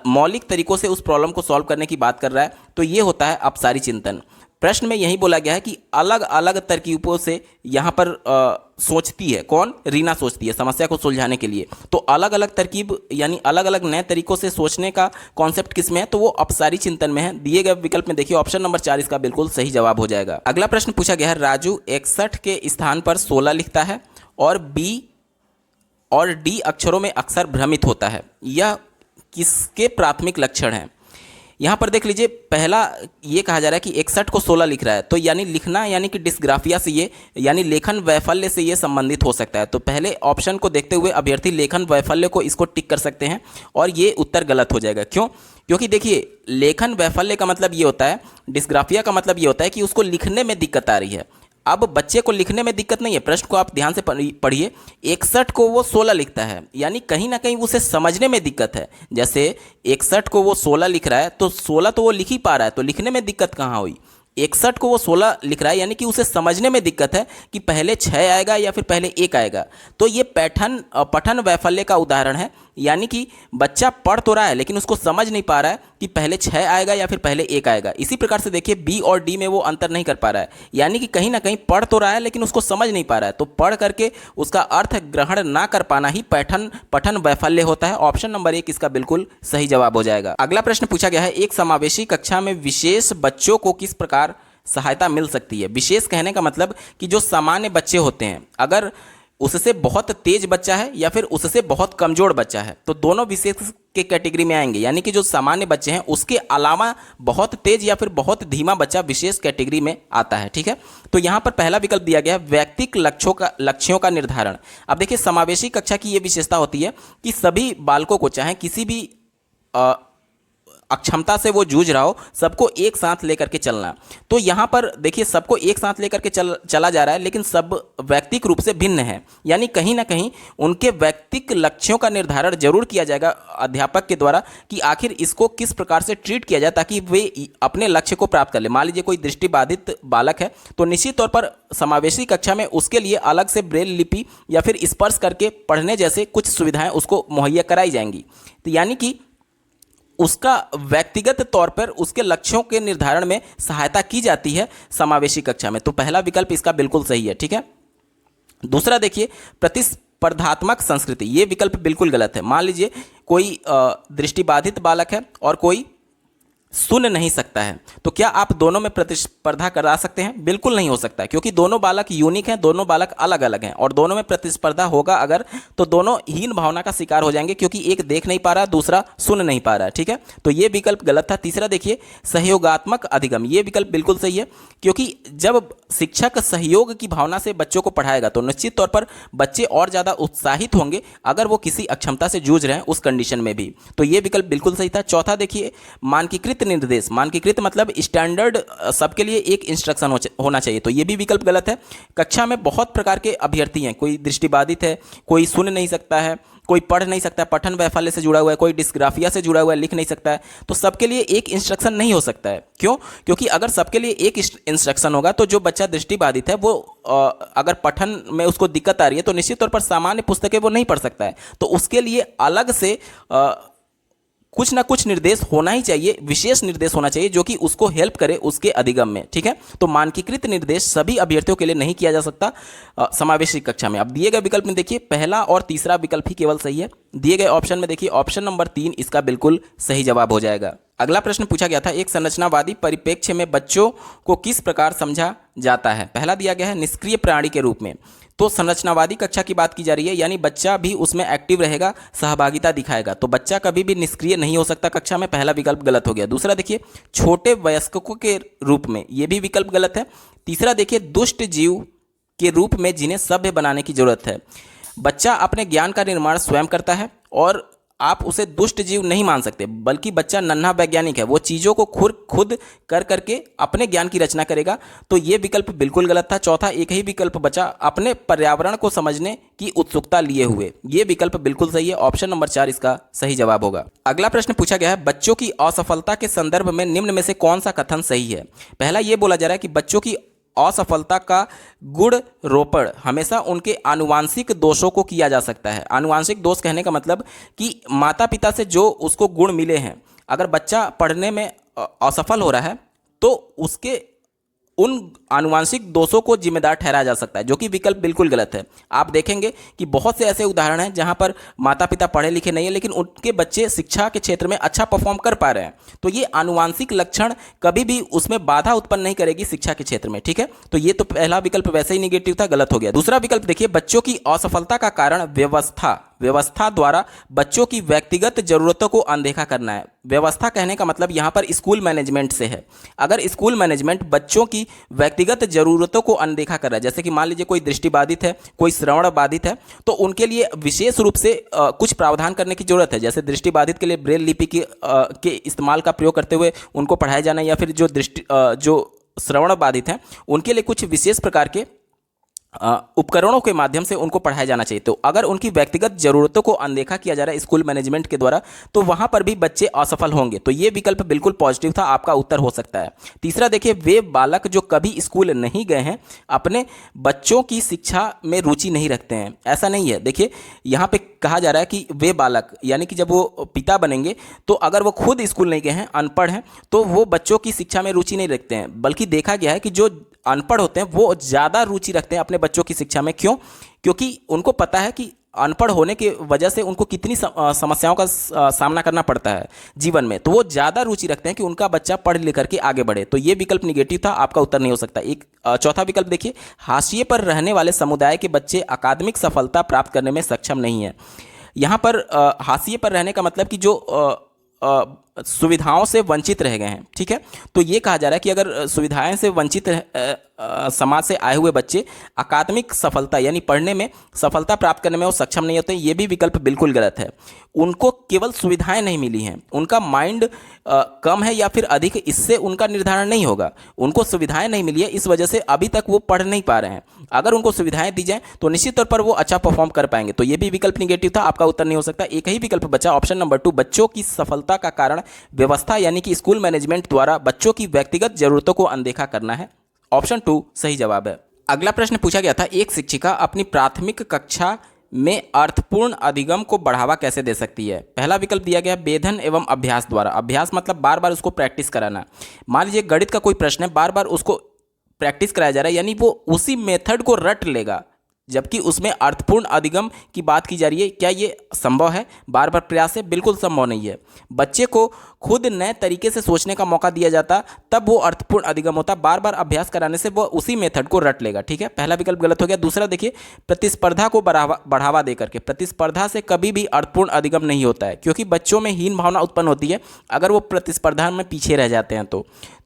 मौलिक तरीकों से उस प्रॉब्लम को सॉल्व करने की बात कर रहा है, तो ये होता है अपसारी चिंतन। प्रश्न में यही बोला गया है कि अलग अलग तरकीबों से यहाँ पर सोचती है। कौन? रीना सोचती है समस्या को सुलझाने के लिए। तो अलग अलग तरकीब यानी अलग अलग नए तरीकों से सोचने का कॉन्सेप्ट किस में है? तो वो अपसारी चिंतन में है। दिए गए विकल्प में देखिए ऑप्शन नंबर 4 इसका बिल्कुल सही जवाब हो जाएगा। अगला प्रश्न पूछा गया है, राजू 61 के स्थान पर 16 लिखता है और बी और डी अक्षरों में अक्सर भ्रमित होता है, यह किसके प्राथमिक लक्षण हैं? यहाँ पर देख लीजिए, पहला ये कहा जा रहा है कि 61 को 16 लिख रहा है, तो यानी लिखना यानी कि डिस्ग्राफिया से ये यानी लेखन वैफल्य से ये संबंधित हो सकता है। तो पहले ऑप्शन को देखते हुए अभ्यर्थी लेखन वैफल्य को इसको टिक कर सकते हैं और ये उत्तर गलत हो जाएगा। क्यों? क्योंकि देखिए लेखन वैफल्य का मतलब ये होता है, डिस्ग्राफिया का मतलब ये होता है कि उसको लिखने में दिक्कत आ रही है। अब बच्चे को लिखने में दिक्कत नहीं है, प्रश्न को आप ध्यान से पढ़िए, 61 को वो 16 लिखता है यानी कहीं ना कहीं उसे समझने में दिक्कत है। जैसे 61 को वो 16 लिख रहा है तो 16 तो वो लिख ही पा रहा है, तो लिखने में दिक्कत कहाँ हुई? 61 को वो 16 लिख रहा है यानी कि उसे समझने में दिक्कत है कि पहले 6 आएगा या फिर पहले 1 आएगा। तो ये पठन वैफल्य का उदाहरण है, यानी कि बच्चा पढ़ तो रहा है लेकिन उसको समझ नहीं पा रहा है कि पहले 6 आएगा या फिर पहले 1 आएगा। इसी प्रकार से देखिए बी और डी में वो अंतर नहीं कर पा रहा है, यानी कि कहीं ना कहीं पढ़ तो रहा है लेकिन उसको समझ नहीं पा रहा है। तो पढ़ करके उसका अर्थ ग्रहण ना कर पाना ही पठन वैफल्य होता है। ऑप्शन नंबर 1 इसका बिल्कुल सही जवाब हो जाएगा। अगला प्रश्न पूछा गया है, एक समावेशी कक्षा में विशेष बच्चों को किस प्रकार सहायता मिल सकती है? विशेष कहने का मतलब कि जो सामान्य बच्चे होते हैं, अगर उससे बहुत तेज बच्चा है या फिर उससे बहुत कमजोर बच्चा है, तो दोनों विशेष के कैटेगरी में आएंगे। यानी कि जो सामान्य बच्चे हैं उसके अलावा बहुत तेज या फिर बहुत धीमा बच्चा विशेष कैटेगरी में आता है। ठीक है, तो यहाँ पर पहला विकल्प दिया गया है व्यक्तिगत लक्ष्यों का निर्धारण। अब देखिए समावेशी कक्षा की ये विशेषता होती है कि सभी बालकों को, चाहे किसी भी अक्षमता से वो जूझ रहा हो, सबको एक साथ लेकर के चलना। तो यहाँ पर देखिए सबको एक साथ लेकर के चला जा रहा है, लेकिन सब व्यक्तिगत रूप से भिन्न है, यानी कहीं ना कहीं उनके व्यक्तिगत लक्ष्यों का निर्धारण जरूर किया जाएगा अध्यापक के द्वारा कि आखिर इसको किस प्रकार से ट्रीट किया जाए ताकि वे अपने लक्ष्य को प्राप्त कर ले। मान लीजिए कोई दृष्टिबाधित बालक है तो निश्चित तौर पर समावेशी कक्षा में उसके लिए अलग से ब्रेल लिपि या फिर स्पर्श करके पढ़ने जैसे कुछ सुविधाएं उसको मुहैया कराई जाएंगी। तो यानी कि उसका व्यक्तिगत तौर पर उसके लक्ष्यों के निर्धारण में सहायता की जाती है समावेशी कक्षा में। तो पहला विकल्प इसका बिल्कुल सही है। ठीक है, दूसरा देखिए प्रतिस्पर्धात्मक संस्कृति, ये विकल्प बिल्कुल गलत है। मान लीजिए कोई दृष्टिबाधित बालक है और कोई सुन नहीं सकता है, तो क्या आप दोनों में प्रतिस्पर्धा करा सकते हैं? बिल्कुल नहीं हो सकता, क्योंकि दोनों बालक यूनिक हैं, दोनों बालक अलग अलग हैं और दोनों में प्रतिस्पर्धा होगा अगर तो दोनों हीन भावना का शिकार हो जाएंगे, क्योंकि एक देख नहीं पा रहा दूसरा सुन नहीं पा रहा है। ठीक है, तो ये विकल्प गलत था। तीसरा देखिए सहयोगात्मक अधिगम, ये विकल्प बिल्कुल सही है, क्योंकि जब शिक्षक सहयोग की भावना से बच्चों को पढ़ाएगा तो निश्चित तौर पर बच्चे और ज़्यादा उत्साहित होंगे अगर वो किसी अक्षमता से जूझ रहे हैं उस कंडीशन में भी। तो ये विकल्प बिल्कुल सही था। चौथा देखिए मानकीकृत निर्देश, मानकीकृत मतलब स्टैंडर्ड सबके लिए एक इंस्ट्रक्शन होना चाहिए, तो ये भी विकल्प गलत है। कक्षा में बहुत प्रकार के अभ्यर्थी हैं, कोई दृष्टिबाधित है, कोई सुन नहीं सकता है, कोई पढ़ नहीं सकता है, पठन वैफल्य से जुड़ा हुआ है, कोई डिस्ग्राफिया से जुड़ा हुआ है, लिख नहीं सकता है, तो सबके लिए एक इंस्ट्रक्शन नहीं हो सकता है। क्यों? क्योंकि अगर सबके लिए एक इंस्ट्रक्शन होगा तो जो बच्चा दृष्टिबाधित है वो अगर पठन में उसको दिक्कत आ रही है तो निश्चित तौर पर सामान्य पुस्तकें वो नहीं पढ़ सकता है, तो उसके लिए अलग से कुछ ना कुछ निर्देश होना ही चाहिए, विशेष निर्देश होना चाहिए जो कि उसको हेल्प करे उसके अधिगम में। ठीक है, तो मानकीकृत निर्देश सभी अभ्यर्थियों के लिए नहीं किया जा सकता समावेशी कक्षा में। अब दिए गए विकल्प में देखिए पहला और तीसरा विकल्प ही केवल सही है। दिए गए ऑप्शन में देखिए ऑप्शन नंबर 3 इसका बिल्कुल सही जवाब हो जाएगा। अगला प्रश्न पूछा गया था, एक संरचनावादी परिप्रेक्ष्य में बच्चों को किस प्रकार समझा जाता है? पहला दिया गया है निष्क्रिय प्राणी के रूप में। तो संरचनावादी कक्षा की बात की जा रही है, यानी बच्चा भी उसमें एक्टिव रहेगा, सहभागिता दिखाएगा, तो बच्चा कभी भी निष्क्रिय नहीं हो सकता कक्षा में। पहला विकल्प गलत हो गया। दूसरा देखिए छोटे वयस्कों के रूप में, ये भी विकल्प गलत है। तीसरा देखिए दुष्ट जीव के रूप में जिन्हें सभ्य बनाने की जरूरत है। बच्चा अपने ज्ञान का निर्माण स्वयं करता है और आप उसे दुष्ट जीव नहीं मान सकते, बल्कि बच्चा नन्हा वैज्ञानिक है, वो चीज़ों को खुद कर करके अपने ज्ञान की रचना करेगा। तो ये विकल्प बिल्कुल गलत था। चौथा एक ही विकल्प बचा, अपने पर्यावरण को समझने की उत्सुकता लिए हुए। ये विकल्प बिल्कुल सही है, ऑप्शन नंबर 4 इसका सही जवाब होगा। अगला प्रश्न पूछा गया है, बच्चों की असफलता के संदर्भ में निम्न में से कौन सा कथन सही है। पहला ये बोला जा रहा है कि बच्चों की असफलता का गुण रोपण हमेशा उनके आनुवांशिक दोषों को किया जा सकता है। आनुवांशिक दोष कहने का मतलब कि माता पिता से जो उसको गुण मिले हैं, अगर बच्चा पढ़ने में असफल हो रहा है तो उसके उन आनुवांशिक दोषों को जिम्मेदार ठहराया जा सकता है, जो कि विकल्प बिल्कुल गलत है। आप देखेंगे कि बहुत से ऐसे उदाहरण हैं जहां पर माता पिता पढ़े लिखे नहीं है, लेकिन उनके बच्चे शिक्षा के क्षेत्र में अच्छा परफॉर्म कर पा रहे हैं। तो ये आनुवांशिक लक्षण कभी भी उसमें बाधा उत्पन्न नहीं करेगी शिक्षा के क्षेत्र में, ठीक है। तो ये तो पहला विकल्प वैसे ही निगेटिव था, गलत हो गया। दूसरा विकल्प देखिए, बच्चों की असफलता का कारण व्यवस्था द्वारा बच्चों की व्यक्तिगत जरूरतों को अनदेखा करना है। व्यवस्था कहने का मतलब यहाँ पर स्कूल मैनेजमेंट से है। अगर स्कूल मैनेजमेंट बच्चों की व्यक्तिगत जरूरतों को अनदेखा कर रहा है, जैसे कि मान लीजिए कोई दृष्टिबाधित है, कोई श्रवण बाधित है, तो उनके लिए विशेष रूप से कुछ प्रावधान करने की जरूरत है। जैसे दृष्टिबाधित के लिए ब्रेल लिपि के इस्तेमाल का प्रयोग करते हुए उनको पढ़ाया जाना, या फिर जो श्रवण बाधित हैं उनके लिए कुछ विशेष प्रकार के उपकरणों के माध्यम से उनको पढ़ाया जाना चाहिए। तो अगर उनकी व्यक्तिगत जरूरतों को अनदेखा किया जा रहा है स्कूल मैनेजमेंट के द्वारा, तो वहां पर भी बच्चे असफल होंगे। तो ये विकल्प बिल्कुल पॉजिटिव था, आपका उत्तर हो सकता है। तीसरा देखिए, वे बालक जो कभी स्कूल नहीं गए हैं अपने बच्चों की शिक्षा में रुचि नहीं रखते हैं। ऐसा नहीं है। देखिए यहाँ पे कहा जा रहा है कि वे बालक, यानी कि जब वो पिता बनेंगे तो अगर वो खुद स्कूल नहीं गए हैं, अनपढ़ हैं, तो वो बच्चों की शिक्षा में रुचि नहीं रखते हैं। बल्कि देखा गया है कि जो अनपढ़ होते हैं वो ज़्यादा रुचि रखते हैं अपने बच्चों की शिक्षा में। क्यों? क्योंकि उनको पता है कि अनपढ़ होने की वजह से उनको कितनी समस्याओं का सामना करना पड़ता है जीवन में। तो वो ज़्यादा रुचि रखते हैं कि उनका बच्चा पढ़ लिख करके आगे बढ़े। तो ये विकल्प निगेटिव था, आपका उत्तर नहीं हो सकता। एक चौथा विकल्प देखिए, हाशिए पर रहने वाले समुदाय के बच्चे अकादमिक सफलता प्राप्त करने में सक्षम नहीं है। यहाँ पर हाशिए पर रहने का मतलब कि जो सुविधाओं से वंचित रह गए हैं, ठीक है। तो ये कहा जा रहा है कि अगर सुविधाएं से वंचित समाज से आए हुए बच्चे अकादमिक सफलता यानी पढ़ने में सफलता प्राप्त करने में वो सक्षम नहीं होते, ये भी विकल्प बिल्कुल गलत है। उनको केवल सुविधाएं नहीं मिली हैं, उनका माइंड कम है या फिर अधिक, इससे उनका निर्धारण नहीं होगा। उनको सुविधाएं नहीं मिली है, इस वजह से अभी तक वो पढ़ नहीं पा रहे हैं। अगर उनको सुविधाएं दी जाएं तो निश्चित तौर पर वो अच्छा परफॉर्म कर पाएंगे। तो ये भी विकल्प निगेटिव था, आपका उत्तर नहीं हो सकता। एक ही विकल्प बचा, ऑप्शन नंबर 2, बच्चों की सफलता का कारण व्यवस्था यानी कि स्कूल मैनेजमेंट द्वारा बच्चों की व्यक्तिगत जरूरतों को अनदेखा करना है। ऑप्शन 2 सही जवाब है। अगला प्रश्न पूछा गया था, एक शिक्षिका अपनी प्राथमिक कक्षा में अर्थपूर्ण अधिगम को बढ़ावा कैसे दे सकती है। पहला विकल्प दिया गया बेधन एवं अभ्यास द्वारा। अभ्यास मतलब बार बार उसको प्रैक्टिस कराना। मान लीजिए गणित का कोई प्रश्न है, बार बार उसको प्रैक्टिस कराया जा रहा है, यानी वो उसी मेथड को रट लेगा, जबकि उसमें अर्थपूर्ण अधिगम की बात की जा रही है। क्या ये संभव है? बार बार प्रयास से बिल्कुल संभव नहीं है। बच्चे को खुद नए तरीके से सोचने का मौका दिया जाता, तब वो अर्थपूर्ण अधिगम होता। बार बार अभ्यास कराने से वो उसी मेथड को रट लेगा, ठीक है। पहला विकल्प गलत हो गया। दूसरा देखिए, प्रतिस्पर्धा को बढ़ावा दे करके। प्रतिस्पर्धा से कभी भी अर्थपूर्ण अधिगम नहीं होता है, क्योंकि बच्चों में हीन भावना उत्पन्न होती है अगर वो प्रतिस्पर्धा में पीछे रह जाते हैं।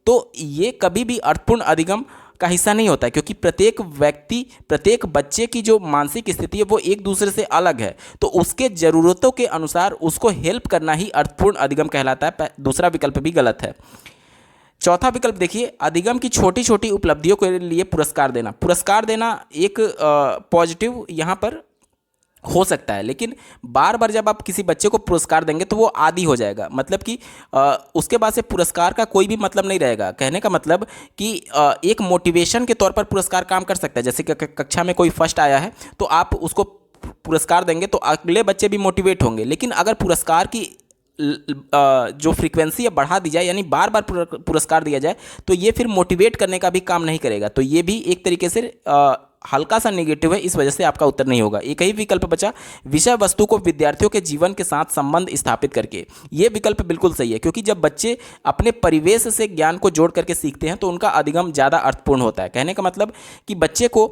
तो ये कभी भी अर्थपूर्ण अधिगम का हिस्सा नहीं होता है, क्योंकि प्रत्येक व्यक्ति, प्रत्येक बच्चे की जो मानसिक स्थिति है वो एक दूसरे से अलग है। तो उसके ज़रूरतों के अनुसार उसको हेल्प करना ही अर्थपूर्ण अधिगम कहलाता है। दूसरा विकल्प भी गलत है। चौथा विकल्प देखिए, अधिगम की छोटी छोटी उपलब्धियों के लिए पुरस्कार देना। पुरस्कार देना एक पॉजिटिव यहाँ पर हो सकता है, लेकिन बार बार जब आप किसी बच्चे को पुरस्कार देंगे तो वो आदी हो जाएगा। मतलब कि उसके बाद से पुरस्कार का कोई भी मतलब नहीं रहेगा। कहने का मतलब कि एक मोटिवेशन के तौर पर पुरस्कार काम कर सकता है। जैसे कि कक्षा में कोई फर्स्ट आया है तो आप उसको पुरस्कार देंगे तो अगले बच्चे भी मोटिवेट होंगे। लेकिन अगर पुरस्कार की जो फ्रीक्वेंसी है बढ़ा दी जाए, यानी बार बार पुरस्कार दिया जाए, तो ये फिर मोटिवेट करने का भी काम नहीं करेगा। तो ये भी एक तरीके से हल्का सा नेगेटिव है, इस वजह से आपका उत्तर नहीं होगा। एक ही विकल्प बचा, विषय वस्तु को विद्यार्थियों के जीवन के साथ संबंध स्थापित करके। ये विकल्प बिल्कुल सही है, क्योंकि जब बच्चे अपने परिवेश से ज्ञान को जोड़ करके सीखते हैं तो उनका अधिगम ज़्यादा अर्थपूर्ण होता है। कहने का मतलब कि बच्चे को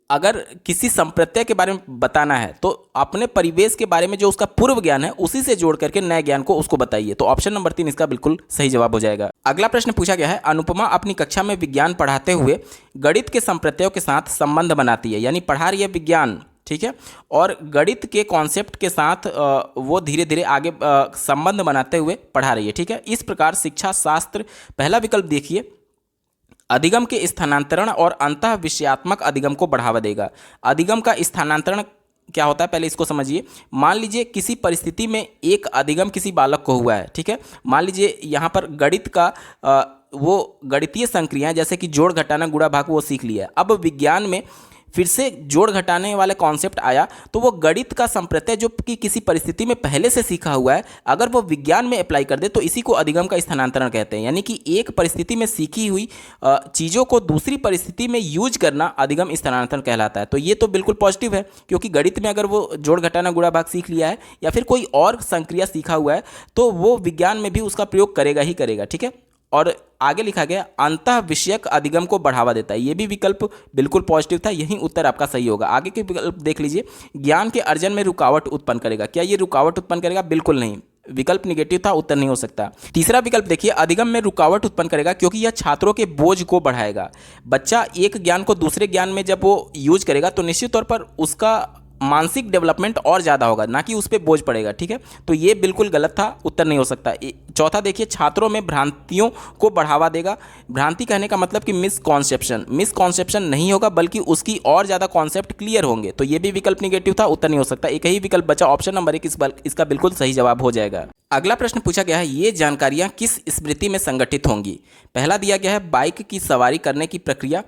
अगर किसी संप्रत्यय के बारे में बताना है तो अपने परिवेश के बारे में जो उसका पूर्व ज्ञान है उसी से जोड़ करके नए ज्ञान को उसको बताइए। तो ऑप्शन नंबर 3 इसका बिल्कुल सही जवाब हो जाएगा। अगला प्रश्न पूछा गया है, अनुपमा अपनी कक्षा में विज्ञान पढ़ाते हुए गणित के संप्रत्ययों के साथ संबंध बनाती है, यानी पढ़ा रही है विज्ञान ठीक है। और गणित के कॉन्सेप्ट के साथ वो धीरे धीरे आगे संबंध बनाते हुए पढ़ा रही है, ठीक है। इस प्रकार शिक्षा शास्त्र, पहला विकल्प देखिए, अधिगम के स्थानांतरण और अंतः विषयात्मक अधिगम को बढ़ावा देगा। अधिगम का स्थानांतरण क्या होता है, पहले इसको समझिए। मान लीजिए किसी परिस्थिति में एक अधिगम किसी बालक को हुआ है, ठीक है। मान लीजिए यहाँ पर गणित का वो गणितीय संक्रियाएं जैसे कि जोड़ घटाना गुणा भाग वो सीख लिया है। अब विज्ञान में फिर से जोड़ घटाने वाले कॉन्सेप्ट आया, तो वो गणित का संप्रत्यय जो कि किसी परिस्थिति में पहले से सीखा हुआ है, अगर वो विज्ञान में अप्लाई कर दे तो इसी को अधिगम का स्थानांतरण कहते हैं। यानी कि एक परिस्थिति में सीखी हुई चीज़ों को दूसरी परिस्थिति में यूज करना अधिगम स्थानांतरण कहलाता है। तो ये तो बिल्कुल पॉजिटिव है, क्योंकि गणित में अगर वो जोड़ घटाना गुणा भाग सीख लिया है या फिर कोई और संक्रिया सीखा हुआ है तो वो विज्ञान में भी उसका प्रयोग करेगा ही करेगा, ठीक है। और आगे लिखा गया अंतः विषयक अधिगम को बढ़ावा देता है, ये भी विकल्प बिल्कुल पॉजिटिव था, यही उत्तर आपका सही होगा। आगे के विकल्प देख लीजिए, ज्ञान के अर्जन में रुकावट उत्पन्न करेगा, क्या ये रुकावट उत्पन्न करेगा? बिल्कुल नहीं, विकल्प निगेटिव था, उत्तर नहीं हो सकता। तीसरा विकल्प देखिए, अधिगम में रुकावट उत्पन्न करेगा क्योंकि यह छात्रों के बोझ को बढ़ाएगा। बच्चा एक ज्ञान को दूसरे ज्ञान में जब वो यूज करेगा तो निश्चित तौर पर उसका मानसिक डेवलपमेंट और ज़्यादा होगा, ना कि उस पर बोझ पड़ेगा, ठीक है। तो ये बिल्कुल गलत था, उत्तर नहीं हो सकता। चौथा देखिए, छात्रों में भ्रांतियों को बढ़ावा देगा। भ्रांति कहने का मतलब कि मिसकॉन्सेप्शन नहीं होगा, बल्कि उसकी और ज़्यादा कॉन्सेप्ट क्लियर होंगे। तो ये भी विकल्प निगेटिव था, उत्तर नहीं हो सकता। एक ही विकल्प बचा, ऑप्शन नंबर 1 इसका बिल्कुल सही जवाब हो जाएगा। अगला प्रश्न पूछा गया है, ये जानकारियाँ किस स्मृति में संगठित होंगी? पहला दिया गया है बाइक की सवारी करने की प्रक्रिया,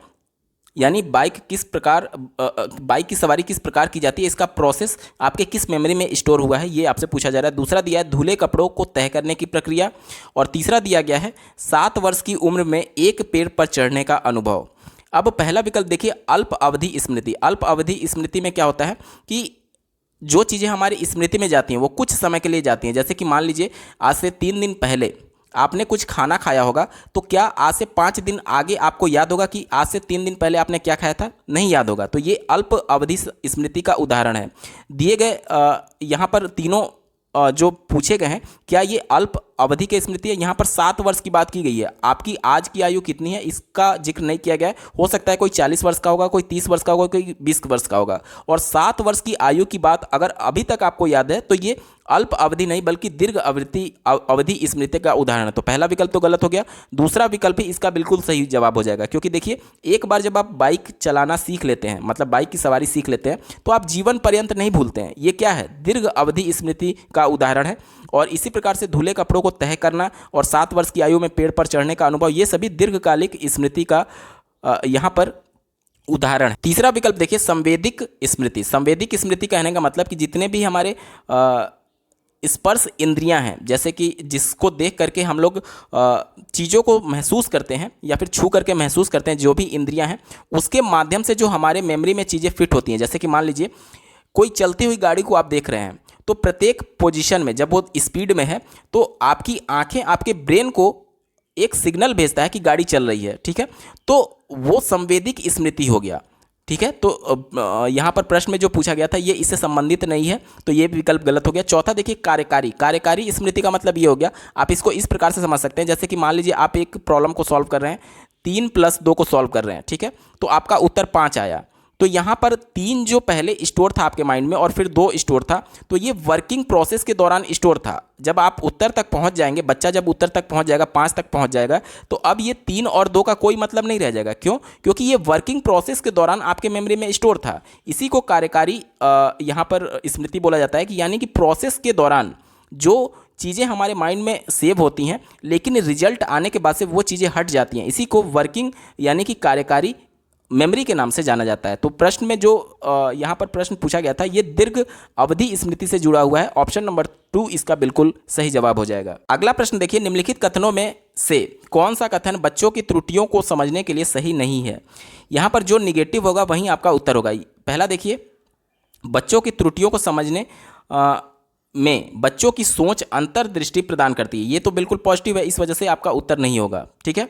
यानी बाइक की सवारी किस प्रकार की जाती है, इसका प्रोसेस आपके किस मेमोरी में स्टोर हुआ है, ये आपसे पूछा जा रहा है। दूसरा दिया है धुले कपड़ों को तह करने की प्रक्रिया, और तीसरा दिया गया है 7 वर्ष की उम्र में एक पेड़ पर चढ़ने का अनुभव। अब पहला विकल्प देखिए, अल्प अवधि स्मृति। अल्प अवधि स्मृति में क्या होता है कि जो चीज़ें हमारी स्मृति में जाती हैं वो कुछ समय के लिए जाती हैं। जैसे कि मान लीजिए आज से 3 दिन पहले आपने कुछ खाना खाया होगा, तो क्या आज से 5 दिन आगे आपको याद होगा कि आज से 3 दिन पहले आपने क्या खाया था? नहीं याद होगा। तो ये अल्प अवधि स्मृति का उदाहरण है। दिए गए यहाँ पर तीनों जो पूछे गए हैं, क्या ये अल्प अवधि की स्मृति है? यहाँ पर 7 वर्ष की बात की गई है। आपकी आज की आयु कितनी है इसका जिक्र नहीं किया गया है। हो सकता है कोई 40 वर्ष का होगा, कोई 30 वर्ष का होगा, कोई 20 वर्ष का होगा। और 7 वर्ष की आयु की बात अगर अभी तक आपको याद है तो ये अल्प अवधि नहीं बल्कि दीर्घ अवधि स्मृति का उदाहरण है। तो पहला विकल्प तो गलत हो गया, दूसरा विकल्प ही इसका बिल्कुल सही जवाब हो जाएगा। क्योंकि देखिए, एक बार जब आप बाइक चलाना सीख लेते हैं, मतलब बाइक की सवारी सीख लेते हैं, तो आप जीवन पर्यंत नहीं भूलते हैं। ये क्या है? दीर्घ अवधि स्मृति का उदाहरण है। और इसी प्रकार से धुले कपड़ों को तह करना और 7 वर्ष की आयु में पेड़ पर चढ़ने का अनुभव, ये सभी दीर्घकालिक स्मृति का यहाँ पर उदाहरण है। तीसरा विकल्प देखिए, संवेदिक स्मृति। संवेदिक स्मृति कहने का मतलब कि जितने भी हमारे स्पर्श इंद्रियां हैं, जैसे कि जिसको देख करके हम लोग चीज़ों को महसूस करते हैं या फिर छू करके महसूस करते हैं, जो भी इंद्रियां हैं उसके माध्यम से जो हमारे मेमोरी में चीज़ें फिट होती हैं। जैसे कि मान लीजिए कोई चलती हुई गाड़ी को आप देख रहे हैं, तो प्रत्येक पोजीशन में जब वो स्पीड में है तो आपकी आंखें आपके ब्रेन को एक सिग्नल भेजता है कि गाड़ी चल रही है, ठीक है। तो वो संवेदिक स्मृति हो गया, ठीक है। तो यहाँ पर प्रश्न में जो पूछा गया था ये इससे संबंधित नहीं है, तो ये विकल्प गलत हो गया। चौथा देखिए, कार्यकारी स्मृति का मतलब ये हो गया, आप इसको इस प्रकार से समझ सकते हैं, जैसे कि मान लीजिए आप एक प्रॉब्लम को सॉल्व कर रहे हैं, 3 + 2 को सॉल्व कर रहे हैं, ठीक है। तो आपका उत्तर 5 आया, तो यहाँ पर 3 जो पहले स्टोर था आपके माइंड में और फिर 2 स्टोर था, तो ये वर्किंग प्रोसेस के दौरान स्टोर था। जब आप उत्तर तक पहुँच जाएंगे, बच्चा जब उत्तर तक पहुँच जाएगा, 5 तक पहुँच जाएगा, तो अब ये 3 और 2 का कोई मतलब नहीं रह जाएगा। क्यों? क्योंकि ये वर्किंग प्रोसेस के दौरान आपके मेमोरी में स्टोर था। इसी को कार्यकारी यहाँ पर स्मृति बोला जाता है, कि यानी कि प्रोसेस के दौरान जो चीज़ें हमारे माइंड में सेव होती हैं लेकिन रिजल्ट आने के बाद से वो चीज़ें हट जाती हैं, इसी को वर्किंग यानी कि कार्यकारी मेमोरी के नाम से जाना जाता है। तो प्रश्न में जो यहाँ पर प्रश्न पूछा गया था ये दीर्घ अवधि स्मृति से जुड़ा हुआ है। ऑप्शन नंबर 2 इसका बिल्कुल सही जवाब हो जाएगा। अगला प्रश्न देखिए, निम्नलिखित कथनों में से कौन सा कथन बच्चों की त्रुटियों को समझने के लिए सही नहीं है? यहाँ पर जो निगेटिव होगा वहीं आपका उत्तर होगा। पहला देखिए, बच्चों की त्रुटियों को समझने में बच्चों की सोच अंतर्दृष्टि प्रदान करती है, ये तो बिल्कुल पॉजिटिव है, इस वजह से आपका उत्तर नहीं होगा, ठीक है।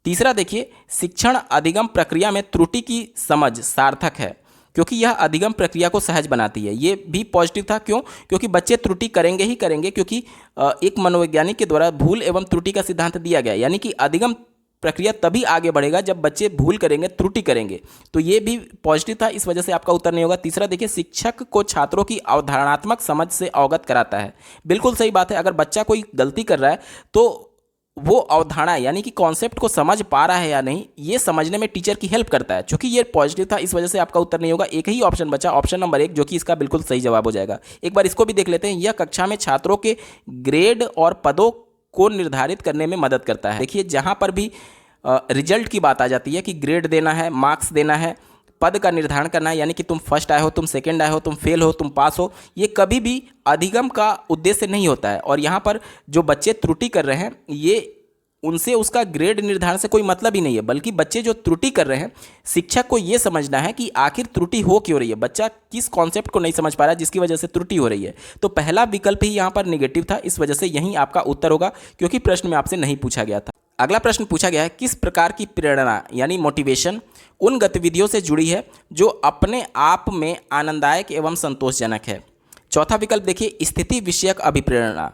तीसरा देखिए, शिक्षण अधिगम प्रक्रिया में त्रुटि की समझ सार्थक है क्योंकि यह अधिगम प्रक्रिया को सहज बनाती है, ये भी पॉजिटिव था। क्यों? क्योंकि बच्चे त्रुटि करेंगे ही करेंगे, क्योंकि एक मनोवैज्ञानिक के द्वारा भूल एवं त्रुटि का सिद्धांत दिया गया, यानी कि अधिगम प्रक्रिया तभी आगे बढ़ेगा जब बच्चे भूल करेंगे, त्रुटि करेंगे। तो ये भी पॉजिटिव था, इस वजह से आपका उत्तर नहीं होगा। तीसरा देखिए, शिक्षक को छात्रों की अवधारणात्मक समझ से अवगत कराता है। बिल्कुल सही बात है। अगर बच्चा कोई गलती कर रहा है तो वो अवधारणा यानी कि कॉन्सेप्ट को समझ पा रहा है या नहीं, ये समझने में टीचर की हेल्प करता है। चूंकि ये पॉजिटिव था, इस वजह से आपका उत्तर नहीं होगा। एक ही ऑप्शन बचा, ऑप्शन नंबर 1, जो कि इसका बिल्कुल सही जवाब हो जाएगा। एक बार इसको भी देख लेते हैं। यह कक्षा में छात्रों के ग्रेड और पदों को निर्धारित करने में मदद करता है। देखिए, जहाँ पर भी रिजल्ट की बात आ जाती है कि ग्रेड देना है, मार्क्स देना है, पद का निर्धारण करना है, यानी कि तुम फर्स्ट आए हो, तुम सेकंड आए हो, तुम फेल हो, तुम पास हो, ये कभी भी अधिगम का उद्देश्य नहीं होता है। और यहाँ पर जो बच्चे त्रुटि कर रहे हैं, ये उनसे उसका ग्रेड निर्धारण से कोई मतलब ही नहीं है, बल्कि बच्चे जो त्रुटि कर रहे हैं, शिक्षक को ये समझना है कि आखिर त्रुटि हो क्यों रही है, बच्चा किस कॉन्सेप्ट को नहीं समझ पा रहा है जिसकी वजह से त्रुटि हो रही है। तो पहला विकल्प ही यहाँ पर निगेटिव था, इस वजह से यही आपका उत्तर होगा, क्योंकि प्रश्न में आपसे नहीं पूछा गया था। अगला प्रश्न पूछा गया है, किस प्रकार की प्रेरणा यानी मोटिवेशन उन गतिविधियों से जुड़ी है जो अपने आप में आनंददायक एवं संतोषजनक है। चौथा विकल्प देखिए, स्थिति विषयक अभिप्रेरणा।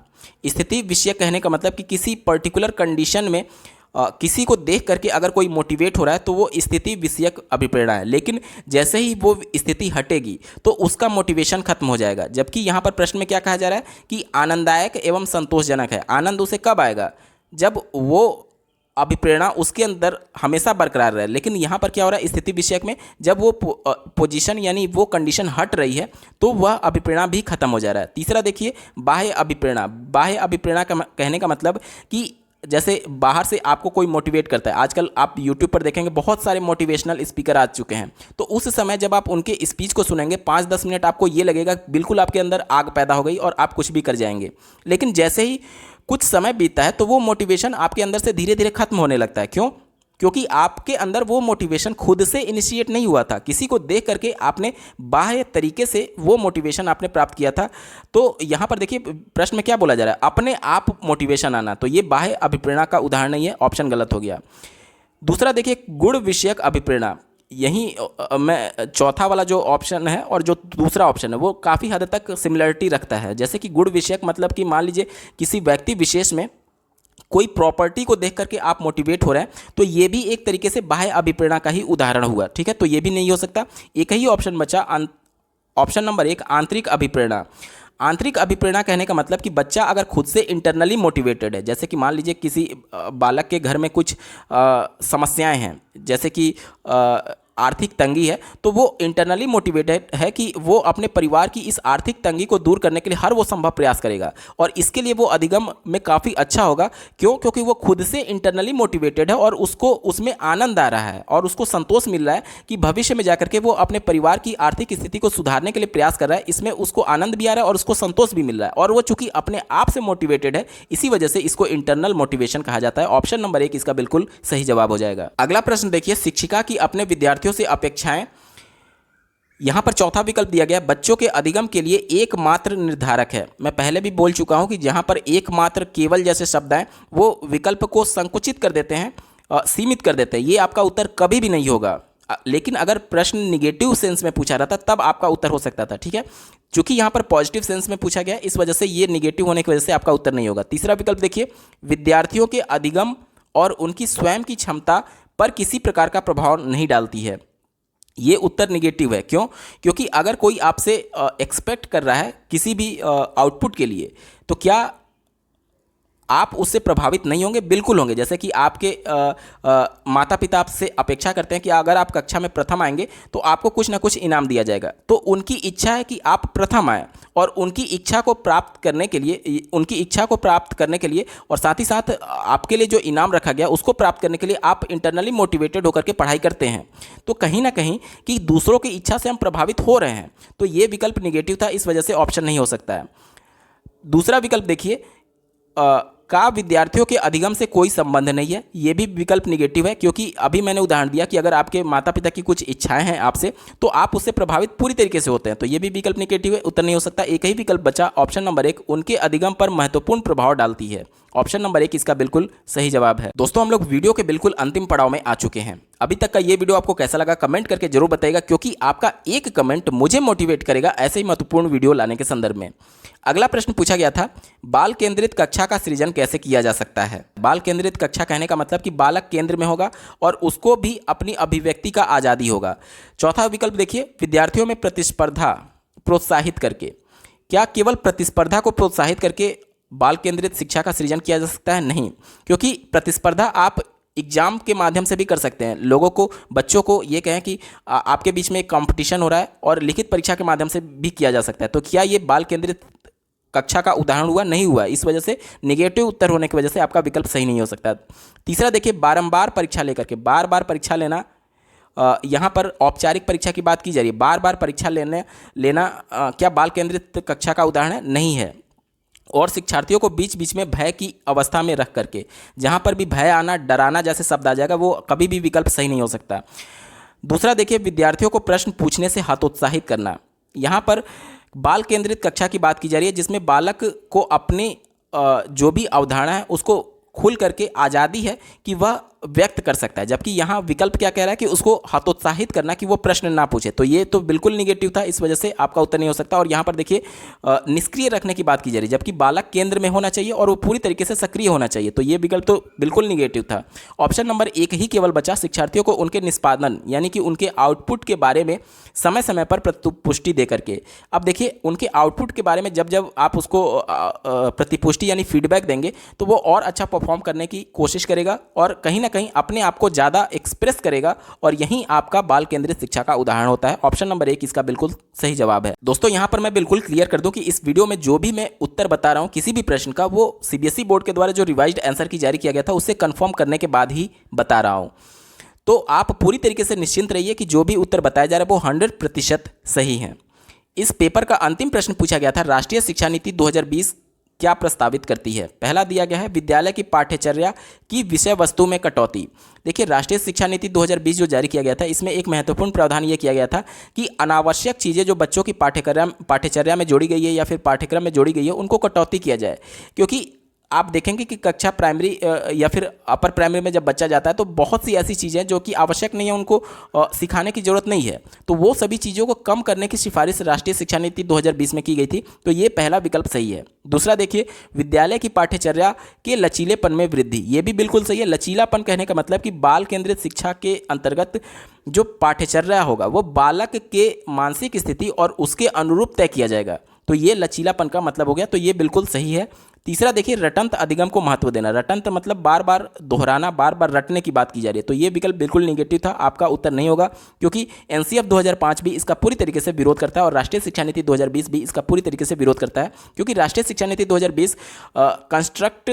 स्थिति विषयक कहने का मतलब कि किसी पर्टिकुलर कंडीशन में किसी को देख करके अगर कोई मोटिवेट हो रहा है तो वो स्थिति विषयक अभिप्रेरणा है, लेकिन जैसे ही वो स्थिति हटेगी तो उसका मोटिवेशन खत्म हो जाएगा। जबकि यहाँ पर प्रश्न में क्या कहा जा रहा है कि आनंददायक एवं संतोषजनक है। आनंद उसे कब आएगा, जब वो अभिप्रेरणा उसके अंदर हमेशा बरकरार रहे। लेकिन यहाँ पर क्या हो रहा है, स्थिति विषयक में जब वो पोजीशन यानी वो कंडीशन हट रही है तो वह अभिप्रेरणा भी खत्म हो जा रहा है। तीसरा देखिए, बाह्य अभिप्रेरणा। बाह्य अभिप्रेरणा का कहने का मतलब कि जैसे बाहर से आपको कोई मोटिवेट करता है। आजकल आप यूट्यूब पर देखेंगे बहुत सारे मोटिवेशनल स्पीकर आ चुके हैं, तो उस समय जब आप उनके स्पीच को सुनेंगे 5-10 मिनट आपको ये लगेगा बिल्कुल आपके अंदर आग पैदा हो गई और आप कुछ भी कर जाएंगे। लेकिन जैसे ही कुछ समय बीतता है तो वो मोटिवेशन आपके अंदर से धीरे धीरे खत्म होने लगता है। क्यों? क्योंकि आपके अंदर वो मोटिवेशन खुद से इनिशिएट नहीं हुआ था, किसी को देख करके आपने बाह्य तरीके से वो मोटिवेशन आपने प्राप्त किया था। तो यहाँ पर देखिए प्रश्न में क्या बोला जा रहा है, अपने आप मोटिवेशन आना, तो ये बाह्य अभिप्रेरणा का उदाहरण नहीं है, ऑप्शन गलत हो गया। दूसरा देखिए, गुण विषयक अभिप्रेरणा। यही मैं चौथा वाला जो ऑप्शन है और जो दूसरा ऑप्शन है वो काफ़ी हद तक सिमिलरिटी रखता है। जैसे कि गुण विषयक मतलब कि मान लीजिए किसी व्यक्ति विशेष में कोई प्रॉपर्टी को देख करके आप मोटिवेट हो रहे हैं, तो ये भी एक तरीके से बाह्य अभिप्रेरणा का ही उदाहरण हुआ। ठीक है, तो ये भी नहीं हो सकता। एक ही ऑप्शन बचा, ऑप्शन नंबर 1, आंतरिक अभिप्रेरणा। आंतरिक अभिप्रेरणा कहने का मतलब कि बच्चा अगर खुद से इंटरनली मोटिवेटेड है, जैसे कि मान लीजिए किसी बालक के घर में कुछ समस्याएं हैं, जैसे कि आर्थिक तंगी है, तो वो इंटरनली मोटिवेटेड है कि वो अपने परिवार की इस आर्थिक तंगी को दूर करने के लिए हर वो संभव प्रयास करेगा, और इसके लिए वो अधिगम में काफ़ी अच्छा होगा। क्यों? क्योंकि वो खुद से इंटरनली मोटिवेटेड है और उसको उसमें आनंद आ रहा है और उसको संतोष मिल रहा है कि भविष्य में जाकर के वो अपने परिवार की आर्थिक स्थिति को सुधारने के लिए प्रयास कर रहा है। इसमें उसको आनंद भी आ रहा है और उसको संतोष भी मिल रहा है, और वो चूंकि अपने आप से मोटिवेटेड है, इसी वजह से इसको इंटरनल मोटिवेशन कहा जाता है। ऑप्शन नंबर 1 इसका बिल्कुल सही जवाब हो जाएगा। अगला प्रश्न देखिए, शिक्षिका की अपने विद्यार्थियों से अपेक्षाएं। यहां पर चौथा विकल्प दिया गया, बच्चों के अधिगम के लिए एकमात्र निर्धारक है। मैं पहले भी बोल चुका हूं कि जहां पर एकमात्र, केवल जैसे शब्द हैं वो विकल्प को संकुचित कर देते हैं, सीमित कर देते हैं। ये आपका उत्तर कभी भी नहीं होगा। लेकिन अगर प्रश्न निगेटिव सेंस में पूछा रहता तब आपका उत्तर हो सकता था। ठीक है, चूंकि यहां पर पॉजिटिव सेंस में पूछा गया, इस वजह से ये निगेटिव होने की वजह से आपका उत्तर नहीं होगा। तीसरा विकल्प देखिए, विद्यार्थियों के अधिगम और उनकी स्वयं की क्षमता पर किसी प्रकार का प्रभाव नहीं डालती है। ये उत्तर निगेटिव है। क्यों? क्योंकि अगर कोई आपसे एक्सपेक्ट कर रहा है किसी भी आउटपुट के लिए, तो क्या आप उससे प्रभावित नहीं होंगे? बिल्कुल होंगे। जैसे कि आपके माता पिता आपसे अपेक्षा करते हैं कि अगर आप कक्षा में प्रथम आएंगे तो आपको कुछ ना कुछ इनाम दिया जाएगा, तो उनकी इच्छा है कि आप प्रथम आए, और उनकी इच्छा को प्राप्त करने के लिए और साथ ही साथ आपके लिए जो इनाम रखा गया उसको प्राप्त करने के लिए आप इंटरनली मोटिवेटेड होकर के पढ़ाई करते हैं। तो कहीं ना कहीं कि दूसरों की इच्छा से हम प्रभावित हो रहे हैं, तो ये विकल्प निगेटिव था, इस वजह से ऑप्शन नहीं हो सकता है। दूसरा विकल्प देखिए, का विद्यार्थियों के अधिगम से कोई संबंध नहीं है। यह भी विकल्प निगेटिव है, क्योंकि अभी मैंने उदाहरण दिया कि अगर आपके माता पिता की कुछ इच्छाएं हैं आपसे, तो आप उससे प्रभावित पूरी तरीके से होते हैं, तो यह भी विकल्प निगेटिव है, उत्तर नहीं हो सकता। एक ही विकल्प बचा, ऑप्शन नंबर 1, उनके अधिगम पर महत्वपूर्ण प्रभाव डालती है। ऑप्शन नंबर 1 इसका बिल्कुल सही जवाब है। दोस्तों, हम लोग वीडियो के बिल्कुल अंतिम पड़ाव में आ चुके हैं। अभी तक का ये वीडियो आपको कैसा लगा कमेंट करके जरूर बताइएगा, क्योंकि आपका एक कमेंट मुझे मोटिवेट करेगा ऐसे ही महत्वपूर्ण वीडियो लाने के संदर्भ में। अगला प्रश्न पूछा गया था, बाल केंद्रित कक्षा का सृजन कैसे किया जा सकता है। बाल केंद्रित कक्षा कहने का मतलब कि बालक केंद्र में होगा और उसको भी अपनी अभिव्यक्ति का आज़ादी होगा। चौथा विकल्प देखिए, विद्यार्थियों में प्रतिस्पर्धा प्रोत्साहित करके। क्या केवल प्रतिस्पर्धा को प्रोत्साहित करके बाल केंद्रित शिक्षा का सृजन किया जा सकता है? नहीं, क्योंकि प्रतिस्पर्धा आप एग्जाम के माध्यम से भी कर सकते हैं। लोगों को, बच्चों को ये कहें कि आपके बीच में एक कंपटीशन हो रहा है और लिखित परीक्षा के माध्यम से भी किया जा सकता है। तो क्या ये बाल केंद्रित कक्षा का उदाहरण हुआ? नहीं हुआ। इस वजह से नेगेटिव उत्तर होने की वजह से आपका विकल्प सही नहीं हो सकता। तीसरा देखिए, बारंबार परीक्षा लेकर के, बार बार परीक्षा लेना, यहाँ पर औपचारिक परीक्षा की बात की जा रही है। बार बार परीक्षा लेना क्या बाल केंद्रित कक्षा का उदाहरण है? नहीं है। और शिक्षार्थियों को बीच बीच में भय की अवस्था में रख करके, जहाँ पर भी भय आना, डराना जैसे शब्द आ जाएगा, वो कभी भी विकल्प सही नहीं हो सकता। दूसरा देखिए, विद्यार्थियों को प्रश्न पूछने से हतोत्साहित करना। यहाँ पर बाल केंद्रित कक्षा की बात की जा रही है, जिसमें बालक को अपने जो भी अवधारणा है उसको खुल करके आज़ादी है कि वह व्यक्त कर सकता है। जबकि यहाँ विकल्प क्या कह रहा है कि उसको हतोत्साहित करना कि वो प्रश्न ना पूछे। तो ये तो बिल्कुल निगेटिव था, इस वजह से आपका उत्तर नहीं हो सकता। और यहाँ पर देखिए, निष्क्रिय रखने की बात की जा रही है, जबकि बालक केंद्र में होना चाहिए और वो पूरी तरीके से सक्रिय होना चाहिए। तो ये विकल्प तो बिल्कुल निगेटिव था। ऑप्शन नंबर 1 ही केवल बचा, शिक्षार्थियों को उनके निष्पादन यानी कि उनके आउटपुट के बारे में समय समय पर प्रतिपुष्टि दे करके। अब देखिए, उनके आउटपुट के बारे में जब जब आप उसको प्रतिपुष्टि यानी फीडबैक देंगे तो वो और अच्छा परफॉर्म करने की कोशिश करेगा और कहीं ना कहीं अपने आप को ज़्यादा एक्सप्रेस करेगा, और यही आपका बाल केंद्रित शिक्षा का उदाहरण होता है। ऑप्शन नंबर 1 इसका बिल्कुल सही जवाब है। दोस्तों, यहाँ पर मैं बिल्कुल क्लियर कर दूं कि इस वीडियो में जो भी मैं उत्तर बता रहा हूँ किसी भी प्रश्न का, वो सीबीएसई बोर्ड के द्वारा जो रिवाइज्ड आंसर की जारी किया गया था उससे कंफर्म करने के बाद ही बता रहा हूँ। तो आप पूरी तरीके से निश्चिंत रहिए कि जो भी उत्तर बताया जा रहा है वो 100% सही है। इस पेपर का अंतिम प्रश्न पूछा गया था, राष्ट्रीय शिक्षा नीति 2020 क्या प्रस्तावित करती है? पहला दिया गया है, विद्यालय की पाठ्यचर्या की विषय वस्तु में कटौती। देखिए, राष्ट्रीय शिक्षा नीति 2020 जो जारी किया गया था, इसमें एक महत्वपूर्ण प्रावधान ये किया गया था कि अनावश्यक चीज़ें जो बच्चों की पाठ्यचर्या में जोड़ी गई है या फिर पाठ्यक्रम में जोड़ी गई है, उनको कटौती किया जाए। क्योंकि आप देखेंगे कि कक्षा प्राइमरी या फिर अपर प्राइमरी में जब बच्चा जाता है तो बहुत सी ऐसी चीज़ें जो कि आवश्यक नहीं है, उनको सिखाने की ज़रूरत नहीं है। तो वो सभी चीज़ों को कम करने की सिफारिश राष्ट्रीय शिक्षा नीति 2020 में की गई थी। तो ये पहला विकल्प सही है। दूसरा देखिए, विद्यालय की पाठ्यचर्या के लचीलेपन में वृद्धि। ये भी बिल्कुल सही है। लचीलापन कहने का मतलब कि बाल केंद्रित शिक्षा के अंतर्गत जो पाठ्यचर्या होगा वो बालक के मानसिक स्थिति और उसके अनुरूप तय किया जाएगा। तो ये लचीलापन का मतलब हो गया, तो ये बिल्कुल सही है। तीसरा देखिए, रटंत अधिगम को महत्व देना। रटंत मतलब बार बार दोहराना, बार बार रटने की बात की जा रही है। तो ये विकल्प बिल्कुल निगेटिव था, आपका उत्तर नहीं होगा, क्योंकि एनसीएफ 2005 भी इसका पूरी तरीके से विरोध करता है और राष्ट्रीय शिक्षा नीति 2020 भी इसका पूरी तरीके से विरोध करता है। क्योंकि राष्ट्रीय शिक्षा नीति 2020 कंस्ट्रक्ट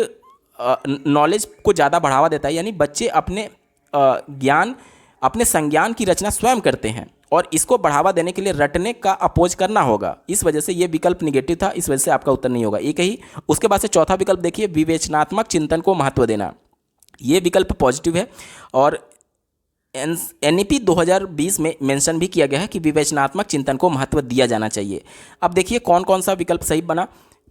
नॉलेज को ज़्यादा बढ़ावा देता है, यानी बच्चे अपने ज्ञान, अपने संज्ञान की रचना स्वयं करते हैं और इसको बढ़ावा देने के लिए रटने का अपोज करना होगा। इस वजह से ये विकल्प निगेटिव था, इस वजह से आपका उत्तर नहीं होगा। एक ही। उसके बाद से चौथा विकल्प देखिए, विवेचनात्मक चिंतन को महत्व देना। ये विकल्प पॉजिटिव है और एनईपी 2020 में मेंशन भी किया गया है कि विवेचनात्मक चिंतन को महत्व दिया जाना चाहिए। अब देखिए कौन कौन सा विकल्प सही बना,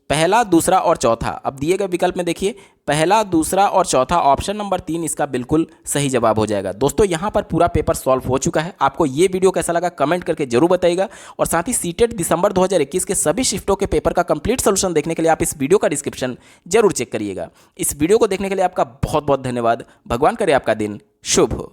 पहला, दूसरा और चौथा। अब दिए गए विकल्प में देखिए, पहला, दूसरा और चौथा, ऑप्शन नंबर 3 इसका बिल्कुल सही जवाब हो जाएगा। दोस्तों, यहाँ पर पूरा पेपर सॉल्व हो चुका है। आपको ये वीडियो कैसा लगा कमेंट करके जरूर बताइएगा, और साथ ही सीटेट दिसंबर 2021 के सभी शिफ्टों के पेपर का कंप्लीट सोल्यूशन देखने के लिए आप इस वीडियो का डिस्क्रिप्शन जरूर चेक करिएगा। इस वीडियो को देखने के लिए आपका बहुत बहुत धन्यवाद। भगवान करे आपका दिन शुभ हो।